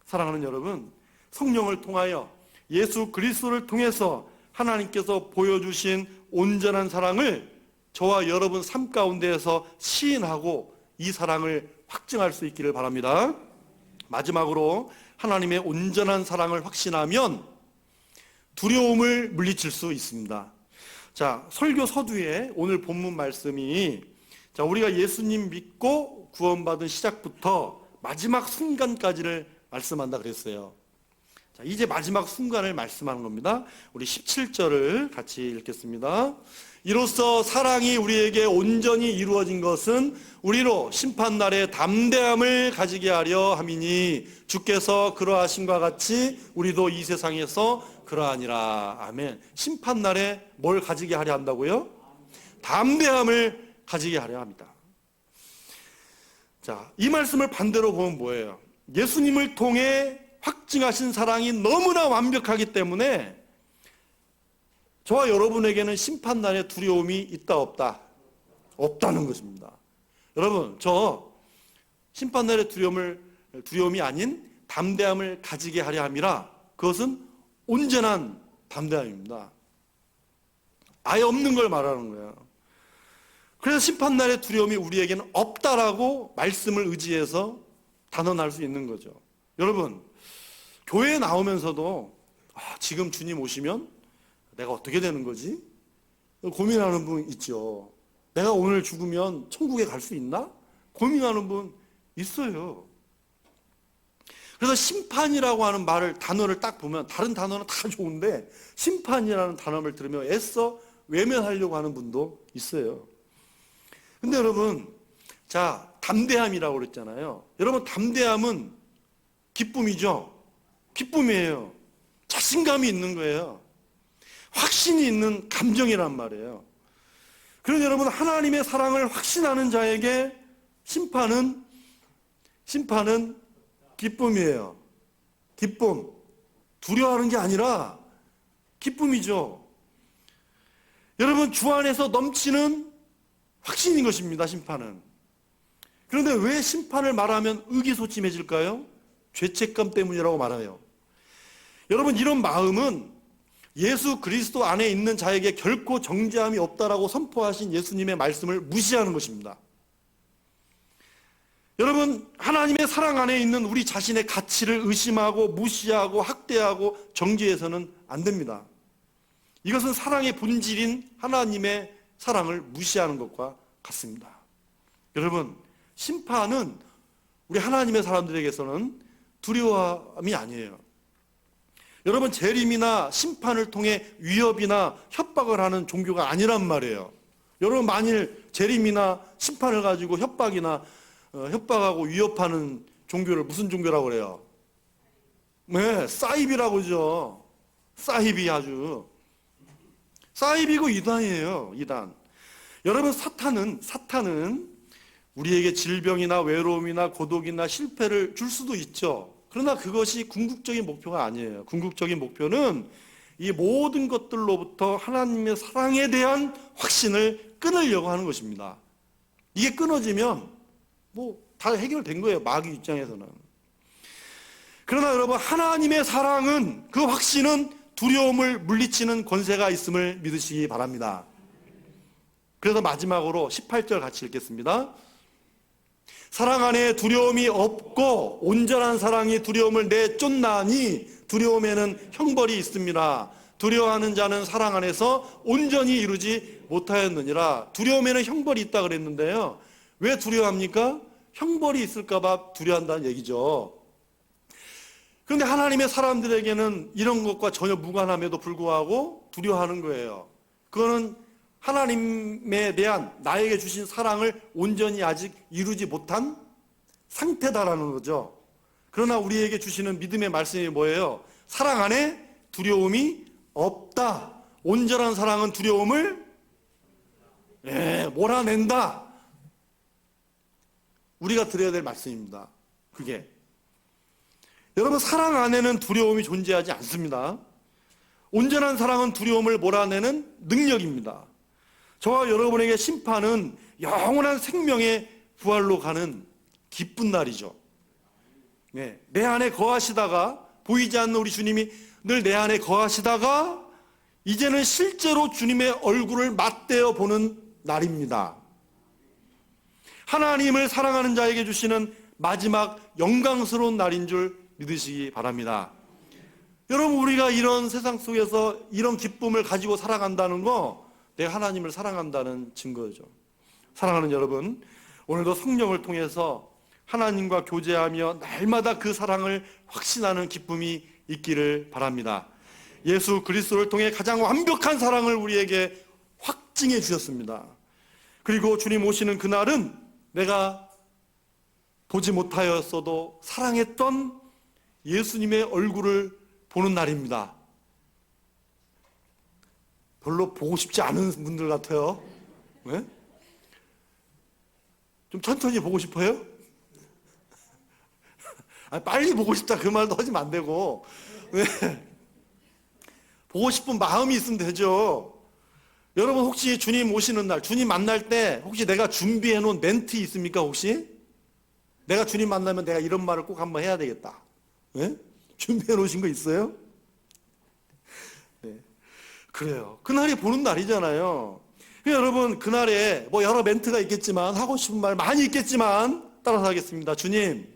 사랑하는 여러분, 성령을 통하여 예수 그리스도를 통해서 하나님께서 보여주신 온전한 사랑을 저와 여러분 삶 가운데에서 시인하고 이 사랑을 확증할 수 있기를 바랍니다. 마지막으로 하나님의 온전한 사랑을 확신하면 두려움을 물리칠 수 있습니다. 자, 설교 서두에 오늘 본문 말씀이, 자, 우리가 예수님 믿고 구원받은 시작부터 마지막 순간까지를 말씀한다 그랬어요. 자, 이제 마지막 순간을 말씀하는 겁니다. 우리 17절을 같이 읽겠습니다. 이로써 사랑이 우리에게 온전히 이루어진 것은 우리로 심판날에 담대함을 가지게 하려 함이니 주께서 그러하심과 같이 우리도 이 세상에서 그러하니라. 아멘. 심판날에 뭘 가지게 하려 한다고요? 담대함을 가지게 하려 합니다. 자, 이 말씀을 반대로 보면 뭐예요? 예수님을 통해 확증하신 사랑이 너무나 완벽하기 때문에 저와 여러분에게는 심판날에 두려움이 있다 없다? 없다는 것입니다. 여러분, 저 심판날의 두려움이 아닌 담대함을 가지게 하려 함이라, 그것은 온전한 담대함입니다. 아예 없는 걸 말하는 거예요. 그래서 심판날의 두려움이 우리에게는 없다라고 말씀을 의지해서 단언할 수 있는 거죠. 여러분, 교회에 나오면서도 지금 주님 오시면 내가 어떻게 되는 거지? 고민하는 분 있죠. 내가 오늘 죽으면 천국에 갈 수 있나? 고민하는 분 있어요. 그래서 심판이라고 하는 단어를 딱 보면 다른 단어는 다 좋은데 심판이라는 단어를 들으면 애써 외면하려고 하는 분도 있어요. 근데 여러분, 자, 담대함이라고 그랬잖아요. 여러분, 담대함은 기쁨이죠. 기쁨이에요. 자신감이 있는 거예요. 확신이 있는 감정이란 말이에요. 그래서 여러분, 하나님의 사랑을 확신하는 자에게 심판은 기쁨이에요. 기쁨. 두려워하는 게 아니라 기쁨이죠. 여러분, 주 안에서 넘치는 확신인 것입니다, 심판은. 그런데 왜 심판을 말하면 의기소침해질까요? 죄책감 때문이라고 말해요. 여러분, 이런 마음은 예수 그리스도 안에 있는 자에게 결코 정죄함이 없다라고 선포하신 예수님의 말씀을 무시하는 것입니다. 여러분, 하나님의 사랑 안에 있는 우리 자신의 가치를 의심하고 무시하고 학대하고 정죄해서는 안 됩니다. 이것은 사랑의 본질인 하나님의 사랑을 무시하는 것과 같습니다. 여러분, 심판은 우리 하나님의 사람들에게서는 두려움이 아니에요. 여러분, 재림이나 심판을 통해 위협이나 협박을 하는 종교가 아니란 말이에요. 여러분, 만일 재림이나 심판을 가지고 협박하고 위협하는 종교를 무슨 종교라고 그래요? 네, 사이비라고 그러죠. 사이비 아주. 사이비고 이단이에요, 이단. 여러분, 사탄은 우리에게 질병이나 외로움이나 고독이나 실패를 줄 수도 있죠. 그러나 그것이 궁극적인 목표가 아니에요. 궁극적인 목표는 이 모든 것들로부터 하나님의 사랑에 대한 확신을 끊으려고 하는 것입니다. 이게 끊어지면 다 해결된 거예요, 마귀 입장에서는. 그러나 여러분, 하나님의 사랑은, 그 확신은 두려움을 물리치는 권세가 있음을 믿으시기 바랍니다. 그래서 마지막으로 18절 같이 읽겠습니다. 사랑 안에 두려움이 없고 온전한 사랑이 두려움을 내쫓나니 두려움에는 형벌이 있습니다. 두려워하는 자는 사랑 안에서 온전히 이루지 못하였느니라. 두려움에는 형벌이 있다 그랬는데요. 왜 두려워합니까? 형벌이 있을까 봐 두려워한다는 얘기죠. 그런데 하나님의 사람들에게는 이런 것과 전혀 무관함에도 불구하고 두려워하는 거예요. 그거는 하나님에 대한 나에게 주신 사랑을 온전히 아직 이루지 못한 상태다라는 거죠. 그러나 우리에게 주시는 믿음의 말씀이 뭐예요? 사랑 안에 두려움이 없다. 온전한 사랑은 두려움을 몰아낸다. 우리가 들어야 될 말씀입니다. 그게. 여러분, 사랑 안에는 두려움이 존재하지 않습니다. 온전한 사랑은 두려움을 몰아내는 능력입니다. 저와 여러분에게 심판은 영원한 생명의 부활로 가는 기쁜 날이죠. 내 안에 거하시다가, 보이지 않는 우리 주님이 늘 내 안에 거하시다가 이제는 실제로 주님의 얼굴을 맞대어 보는 날입니다. 하나님을 사랑하는 자에게 주시는 마지막 영광스러운 날인 줄 믿으시기 바랍니다. 여러분, 우리가 이런 세상 속에서 이런 기쁨을 가지고 살아간다는 거, 내가 하나님을 사랑한다는 증거죠. 사랑하는 여러분, 오늘도 성령을 통해서 하나님과 교제하며 날마다 그 사랑을 확신하는 기쁨이 있기를 바랍니다. 예수 그리스도를 통해 가장 완벽한 사랑을 우리에게 확증해 주셨습니다. 그리고 주님 오시는 그날은 내가 보지 못하였어도 사랑했던 예수님의 얼굴을 보는 날입니다. 별로 보고 싶지 않은 분들 같아요. 네? 좀 천천히 보고 싶어요? 빨리 보고 싶다 그 말도 하시면 안 되고, 네. 보고 싶은 마음이 있으면 되죠. 여러분, 혹시 주님 오시는 날, 주님 만날 때 혹시 내가 준비해 놓은 멘트 있습니까? 혹시? 내가 주님 만나면 내가 이런 말을 꼭 한번 해야 되겠다. 네? 준비해 놓으신 거 있어요? 네. 그래요. 그날이 보는 날이잖아요. 여러분, 그날에 여러 멘트가 있겠지만, 하고 싶은 말 많이 있겠지만 따라서 하겠습니다. 주님,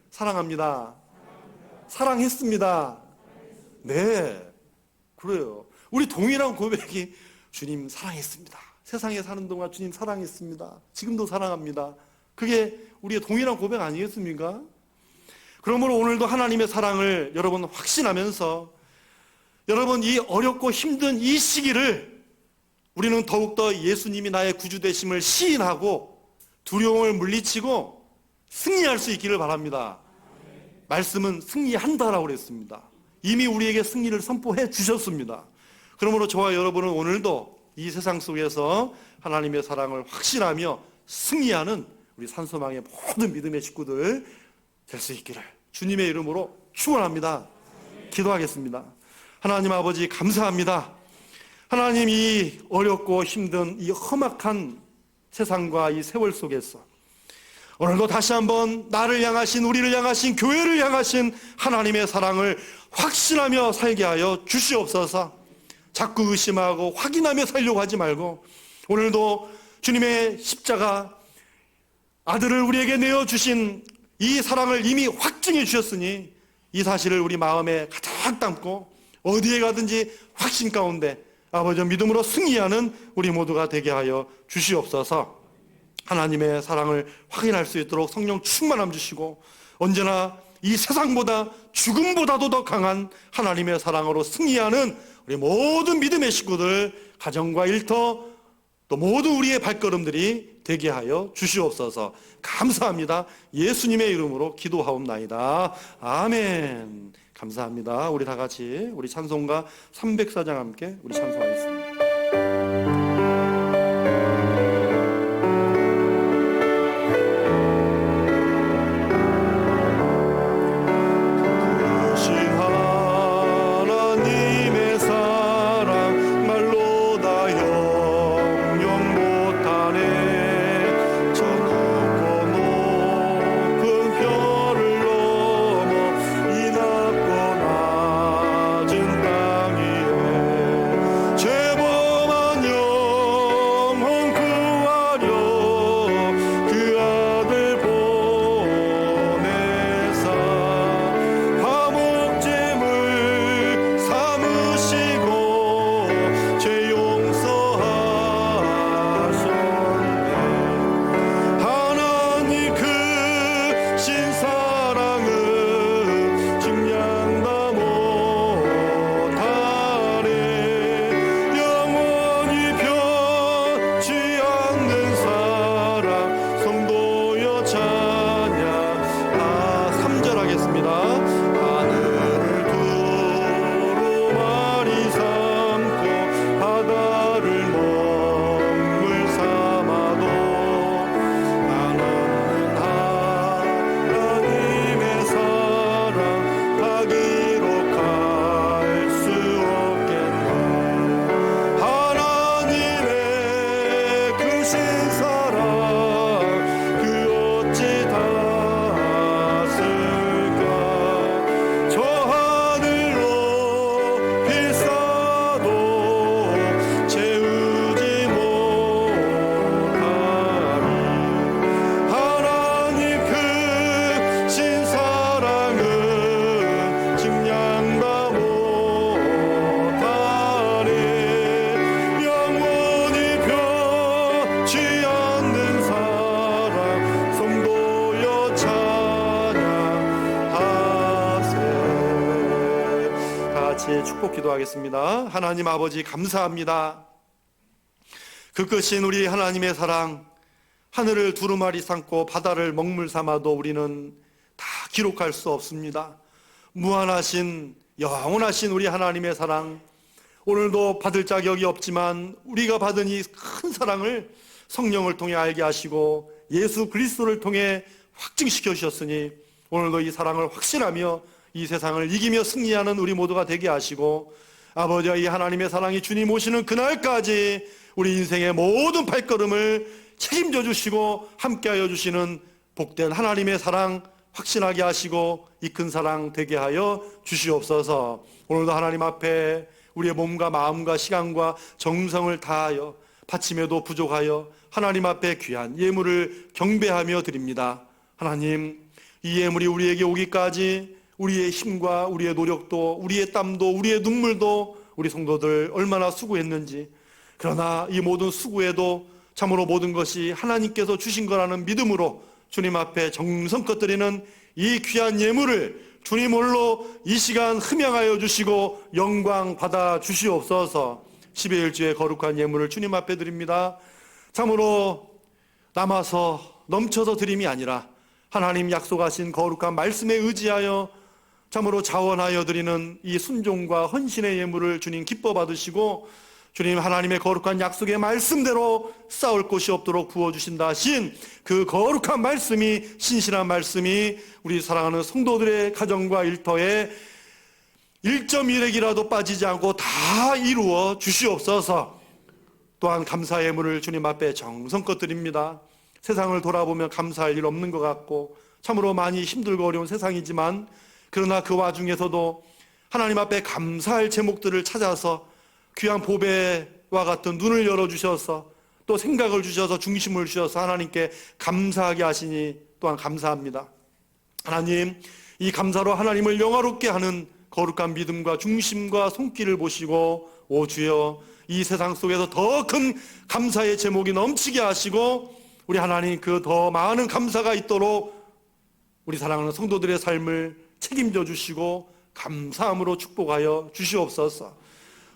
사랑합니다. 사랑했습니다. 네, 그래요. 우리 동일한 고백이 주님 사랑했습니다. 세상에 사는 동안 주님 사랑했습니다. 지금도 사랑합니다. 그게 우리의 동일한 고백 아니겠습니까? 그러므로 오늘도 하나님의 사랑을 여러분 확신하면서, 여러분, 이 어렵고 힘든 이 시기를 우리는 더욱더 예수님이 나의 구주 되심을 시인하고 두려움을 물리치고 승리할 수 있기를 바랍니다. 말씀은 승리한다라고 그랬습니다. 이미 우리에게 승리를 선포해 주셨습니다. 그러므로 저와 여러분은 오늘도 이 세상 속에서 하나님의 사랑을 확신하며 승리하는 우리 산소망의 모든 믿음의 식구들 될 수 있기를 주님의 이름으로 축원합니다. 기도하겠습니다. 하나님 아버지 감사합니다. 하나님, 이 어렵고 힘든 이 험악한 세상과 이 세월 속에서 오늘도 다시 한번 나를 향하신, 우리를 향하신, 교회를 향하신 하나님의 사랑을 확신하며 살게 하여 주시옵소서. 자꾸 의심하고 확인하며 살려고 하지 말고 오늘도 주님의 십자가 아들을 우리에게 내어주신 이 사랑을 이미 확증해 주셨으니 이 사실을 우리 마음에 가득 담고 어디에 가든지 확신 가운데 아버지 믿음으로 승리하는 우리 모두가 되게 하여 주시옵소서. 하나님의 사랑을 확인할 수 있도록 성령 충만함 주시고 언제나 이 세상보다 죽음보다도 더 강한 하나님의 사랑으로 승리하는 우리 모든 믿음의 식구들, 가정과 일터, 또 모든 우리의 발걸음들이 되게 하여 주시옵소서. 감사합니다. 예수님의 이름으로 기도하옵나이다. 아멘. 감사합니다. 우리 다 같이 우리 찬송가 304장 함께 우리 찬송하겠습니다. 축복 기도하겠습니다. 하나님 아버지 감사합니다. 그 끝인 우리 하나님의 사랑, 하늘을 두루마리 삼고 바다를 먹물 삼아도 우리는 다 기록할 수 없습니다. 무한하신 영원하신 우리 하나님의 사랑, 오늘도 받을 자격이 없지만 우리가 받은 이 큰 사랑을 성령을 통해 알게 하시고 예수 그리스도를 통해 확증시켜 주셨으니 오늘도 이 사랑을 확신하며 이 세상을 이기며 승리하는 우리 모두가 되게 하시고 아버지와 이 하나님의 사랑이 주님 오시는 그날까지 우리 인생의 모든 발걸음을 책임져 주시고 함께하여 주시는 복된 하나님의 사랑 확신하게 하시고 이 큰 사랑 되게 하여 주시옵소서. 오늘도 하나님 앞에 우리의 몸과 마음과 시간과 정성을 다하여 바침에도 부족하여 하나님 앞에 귀한 예물을 경배하며 드립니다. 하나님, 이 예물이 우리에게 오기까지 우리의 힘과 우리의 노력도 우리의 땀도 우리의 눈물도 우리 성도들 얼마나 수고했는지, 그러나 이 모든 수고에도 참으로 모든 것이 하나님께서 주신 거라는 믿음으로 주님 앞에 정성껏 드리는 이 귀한 예물을 주님 홀로 이 시간 흠양하여 주시고 영광 받아 주시옵소서. 10의 일주의 거룩한 예물을 주님 앞에 드립니다. 참으로 남아서 넘쳐서 드림이 아니라 하나님 약속하신 거룩한 말씀에 의지하여 참으로 자원하여 드리는 이 순종과 헌신의 예물을 주님 기뻐 받으시고, 주님 하나님의 거룩한 약속의 말씀대로 싸울 곳이 없도록 부어주신다 하신 그 거룩한 말씀이, 신실한 말씀이 우리 사랑하는 성도들의 가정과 일터에 1.1핵이라도 빠지지 않고 다 이루어 주시옵소서. 또한 감사 예물을 주님 앞에 정성껏 드립니다. 세상을 돌아보면 감사할 일 없는 것 같고 참으로 많이 힘들고 어려운 세상이지만, 그러나 그 와중에서도 하나님 앞에 감사할 제목들을 찾아서 귀한 보배와 같은 눈을 열어주셔서 또 생각을 주셔서 중심을 주셔서 하나님께 감사하게 하시니 또한 감사합니다. 하나님, 이 감사로 하나님을 영화롭게 하는 거룩한 믿음과 중심과 손길을 보시고, 오 주여, 이 세상 속에서 더 큰 감사의 제목이 넘치게 하시고, 우리 하나님 그 더 많은 감사가 있도록 우리 사랑하는 성도들의 삶을 책임져 주시고 감사함으로 축복하여 주시옵소서.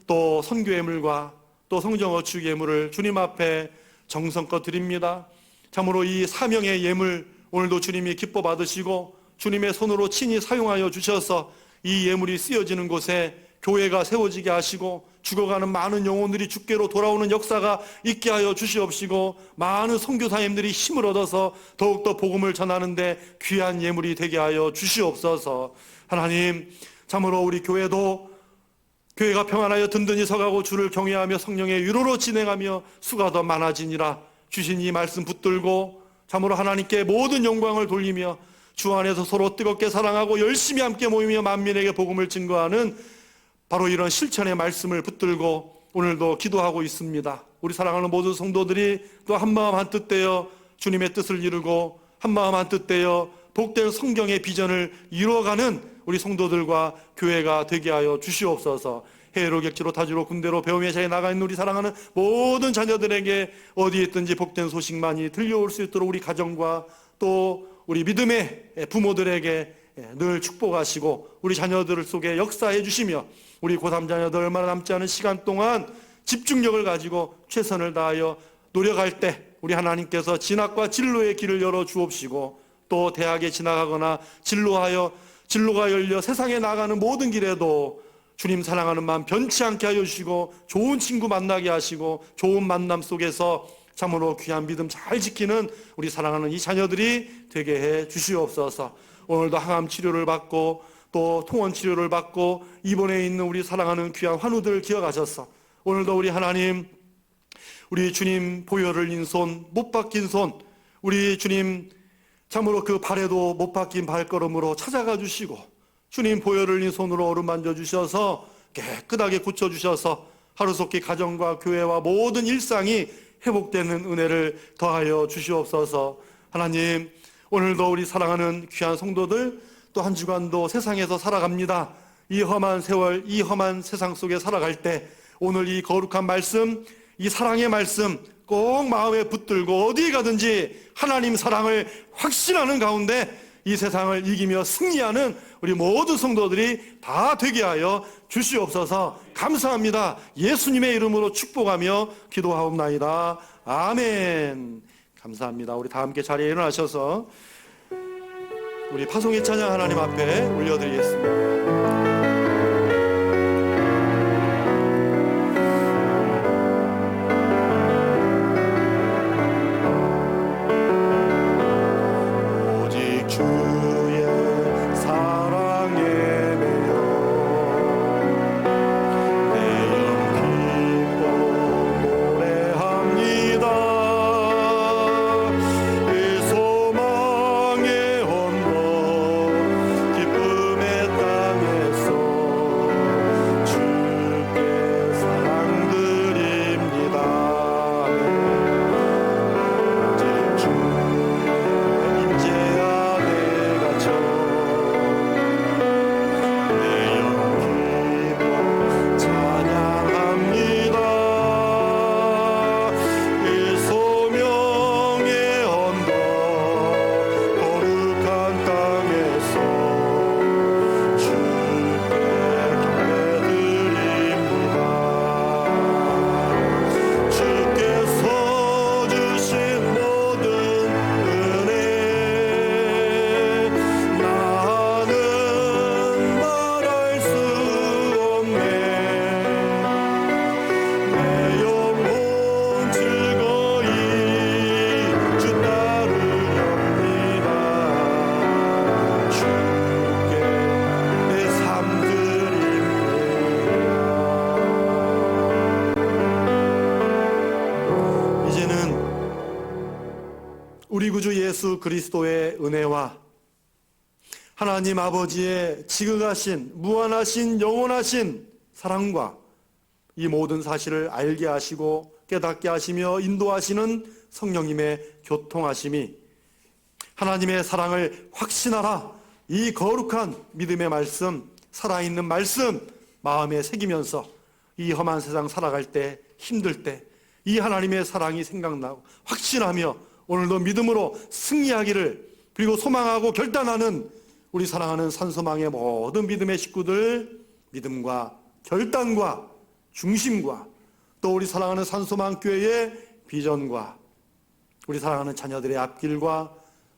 또 선교 예물과 또 성정 어축 예물을 주님 앞에 정성껏 드립니다. 참으로 이 사명의 예물 오늘도 주님이 기뻐 받으시고 주님의 손으로 친히 사용하여 주셔서 이 예물이 쓰여지는 곳에 교회가 세워지게 하시고 죽어가는 많은 영혼들이 주께로 돌아오는 역사가 있게 하여 주시옵시고, 많은 선교사님들이 힘을 얻어서 더욱더 복음을 전하는데 귀한 예물이 되게 하여 주시옵소서. 하나님, 참으로 우리 교회도 교회가 평안하여 든든히 서가고 주를 경외하며 성령의 위로로 진행하며 수가 더 많아지니라. 주신 이 말씀 붙들고 참으로 하나님께 모든 영광을 돌리며 주 안에서 서로 뜨겁게 사랑하고 열심히 함께 모이며 만민에게 복음을 증거하는 바로 이런 실천의 말씀을 붙들고 오늘도 기도하고 있습니다. 우리 사랑하는 모든 성도들이 또 한마음 한뜻 되어 주님의 뜻을 이루고 한마음 한뜻 되어 복된 성경의 비전을 이루어가는 우리 성도들과 교회가 되게 하여 주시옵소서. 해외로 객지로 타지로 군대로 배움의 자리에 나가 있는 우리 사랑하는 모든 자녀들에게 어디에 있든지 복된 소식만이 들려올 수 있도록 우리 가정과 또 우리 믿음의 부모들에게 늘 축복하시고 우리 자녀들 속에 역사해 주시며, 우리 고3 자녀들 얼마나 남지 않은 시간 동안 집중력을 가지고 최선을 다하여 노력할 때 우리 하나님께서 진학과 진로의 길을 열어 주옵시고, 또 대학에 진학하거나 진로가 열려 세상에 나가는 모든 길에도 주님 사랑하는 마음 변치 않게 하여 주시고, 좋은 친구 만나게 하시고 좋은 만남 속에서 참으로 귀한 믿음 잘 지키는 우리 사랑하는 이 자녀들이 되게 해 주시옵소서. 오늘도 항암 치료를 받고 또 통원 치료를 받고 입원해 있는 우리 사랑하는 귀한 환우들 기억하셔서 오늘도 우리 하나님, 우리 주님 보혈을 인 손, 못 박힌 손, 우리 주님 참으로 그 발에도 못 박힌 발걸음으로 찾아가 주시고 주님 보혈을 인 손으로 어루만져 주셔서 깨끗하게 고쳐주셔서 하루속히 가정과 교회와 모든 일상이 회복되는 은혜를 더하여 주시옵소서. 하나님, 오늘도 우리 사랑하는 귀한 성도들 또 한 주간도 세상에서 살아갑니다. 이 험한 세월, 이 험한 세상 속에 살아갈 때 오늘 이 거룩한 말씀, 이 사랑의 말씀 꼭 마음에 붙들고 어디에 가든지 하나님 사랑을 확신하는 가운데 이 세상을 이기며 승리하는 우리 모든 성도들이 다 되게 하여 주시옵소서. 감사합니다. 예수님의 이름으로 축복하며 기도하옵나이다. 아멘. 감사합니다. 우리 다 함께 자리에 일어나셔서 우리 파송의 찬양 하나님 앞에 올려드리겠습니다. 기쁨의 땅에서 우리 구주 예수 그리스도의 은혜와 하나님 아버지의 지극하신 무한하신 영원하신 사랑과 이 모든 사실을 알게 하시고 깨닫게 하시며 인도하시는 성령님의 교통하심이 하나님의 사랑을 확신하라, 이 거룩한 믿음의 말씀, 살아있는 말씀 마음에 새기면서 이 험한 세상 살아갈 때, 힘들 때 이 하나님의 사랑이 생각나고 확신하며 오늘도 믿음으로 승리하기를, 그리고 소망하고 결단하는 우리 사랑하는 산소망의 모든 믿음의 식구들, 믿음과 결단과 중심과 또 우리 사랑하는 산소망 교회의 비전과 우리 사랑하는 자녀들의 앞길과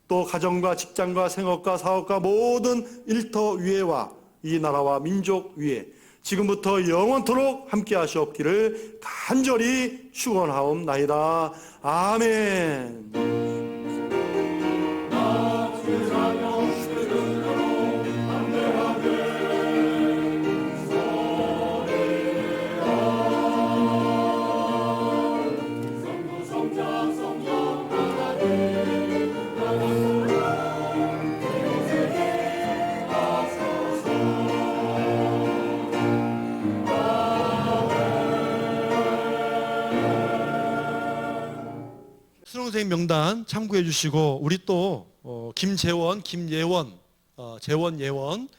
또 가정과 직장과 생업과 사업과 모든 일터 위에와 이 나라와 민족 위에 지금부터 영원토록 함께 하시옵기를 간절히 축원하옵나이다. 아멘. 수능생 명단 참고해 주시고, 우리 또 김재원, 김예원, 재원, 예원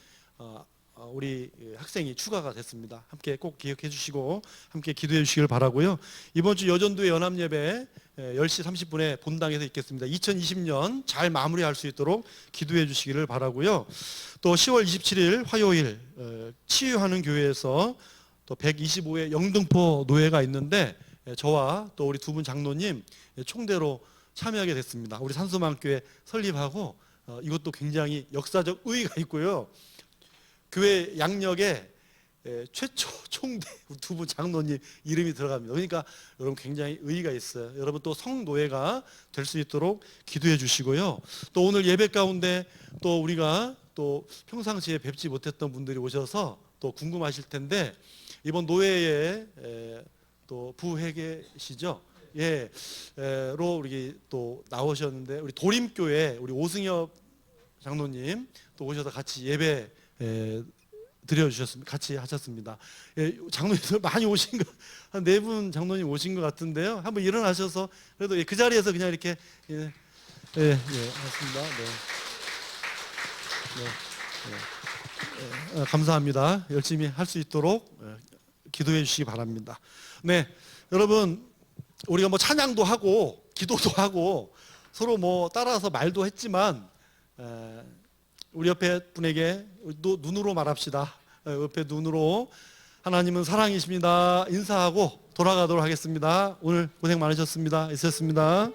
우리 학생이 추가가 됐습니다. 함께 꼭 기억해 주시고 함께 기도해 주시길 바라고요. 이번 주 여전도의 연합예배 10시 30분에 본당에서 있겠습니다. 2020년 잘 마무리할 수 있도록 기도해 주시기를 바라고요. 또 10월 27일 화요일 치유하는 교회에서 또 125회 영등포 노회가 있는데 저와 또 우리 두 분 장로님 총대로 참여하게 됐습니다. 우리 산소망교회 설립하고 이것도 굉장히 역사적 의의가 있고요. 교회 양력에 최초 총대 두 분 장로님 이름이 들어갑니다. 그러니까 여러분 굉장히 의의가 있어요. 여러분 또 성노예가 될 수 있도록 기도해 주시고요. 또 오늘 예배 가운데 또 우리가 또 평상시에 뵙지 못했던 분들이 오셔서 또 궁금하실 텐데, 이번 노예에 또 부회계시죠? 예, 로 우리 또 나오셨는데, 우리 도림교회 우리 오승엽 장로님 또 오셔서 같이 예배 드려주셨습니다. 같이 하셨습니다. 예, 장로님들 많이 오신 거, 한 4분 장로님 오신 것 같은데요. 한번 일어나셔서 그래도 그 자리에서 그냥 이렇게 맞습니다. 감사합니다. 열심히 할 수 있도록 기도해 주시기 바랍니다. 네, 여러분 우리가 뭐 찬양도 하고 기도도 하고 서로 뭐 따라서 말도 했지만 우리 옆에 분에게 눈으로 말합시다. 옆에 눈으로 하나님은 사랑이십니다 인사하고 돌아가도록 하겠습니다. 오늘 고생 많으셨습니다. 있었습니다.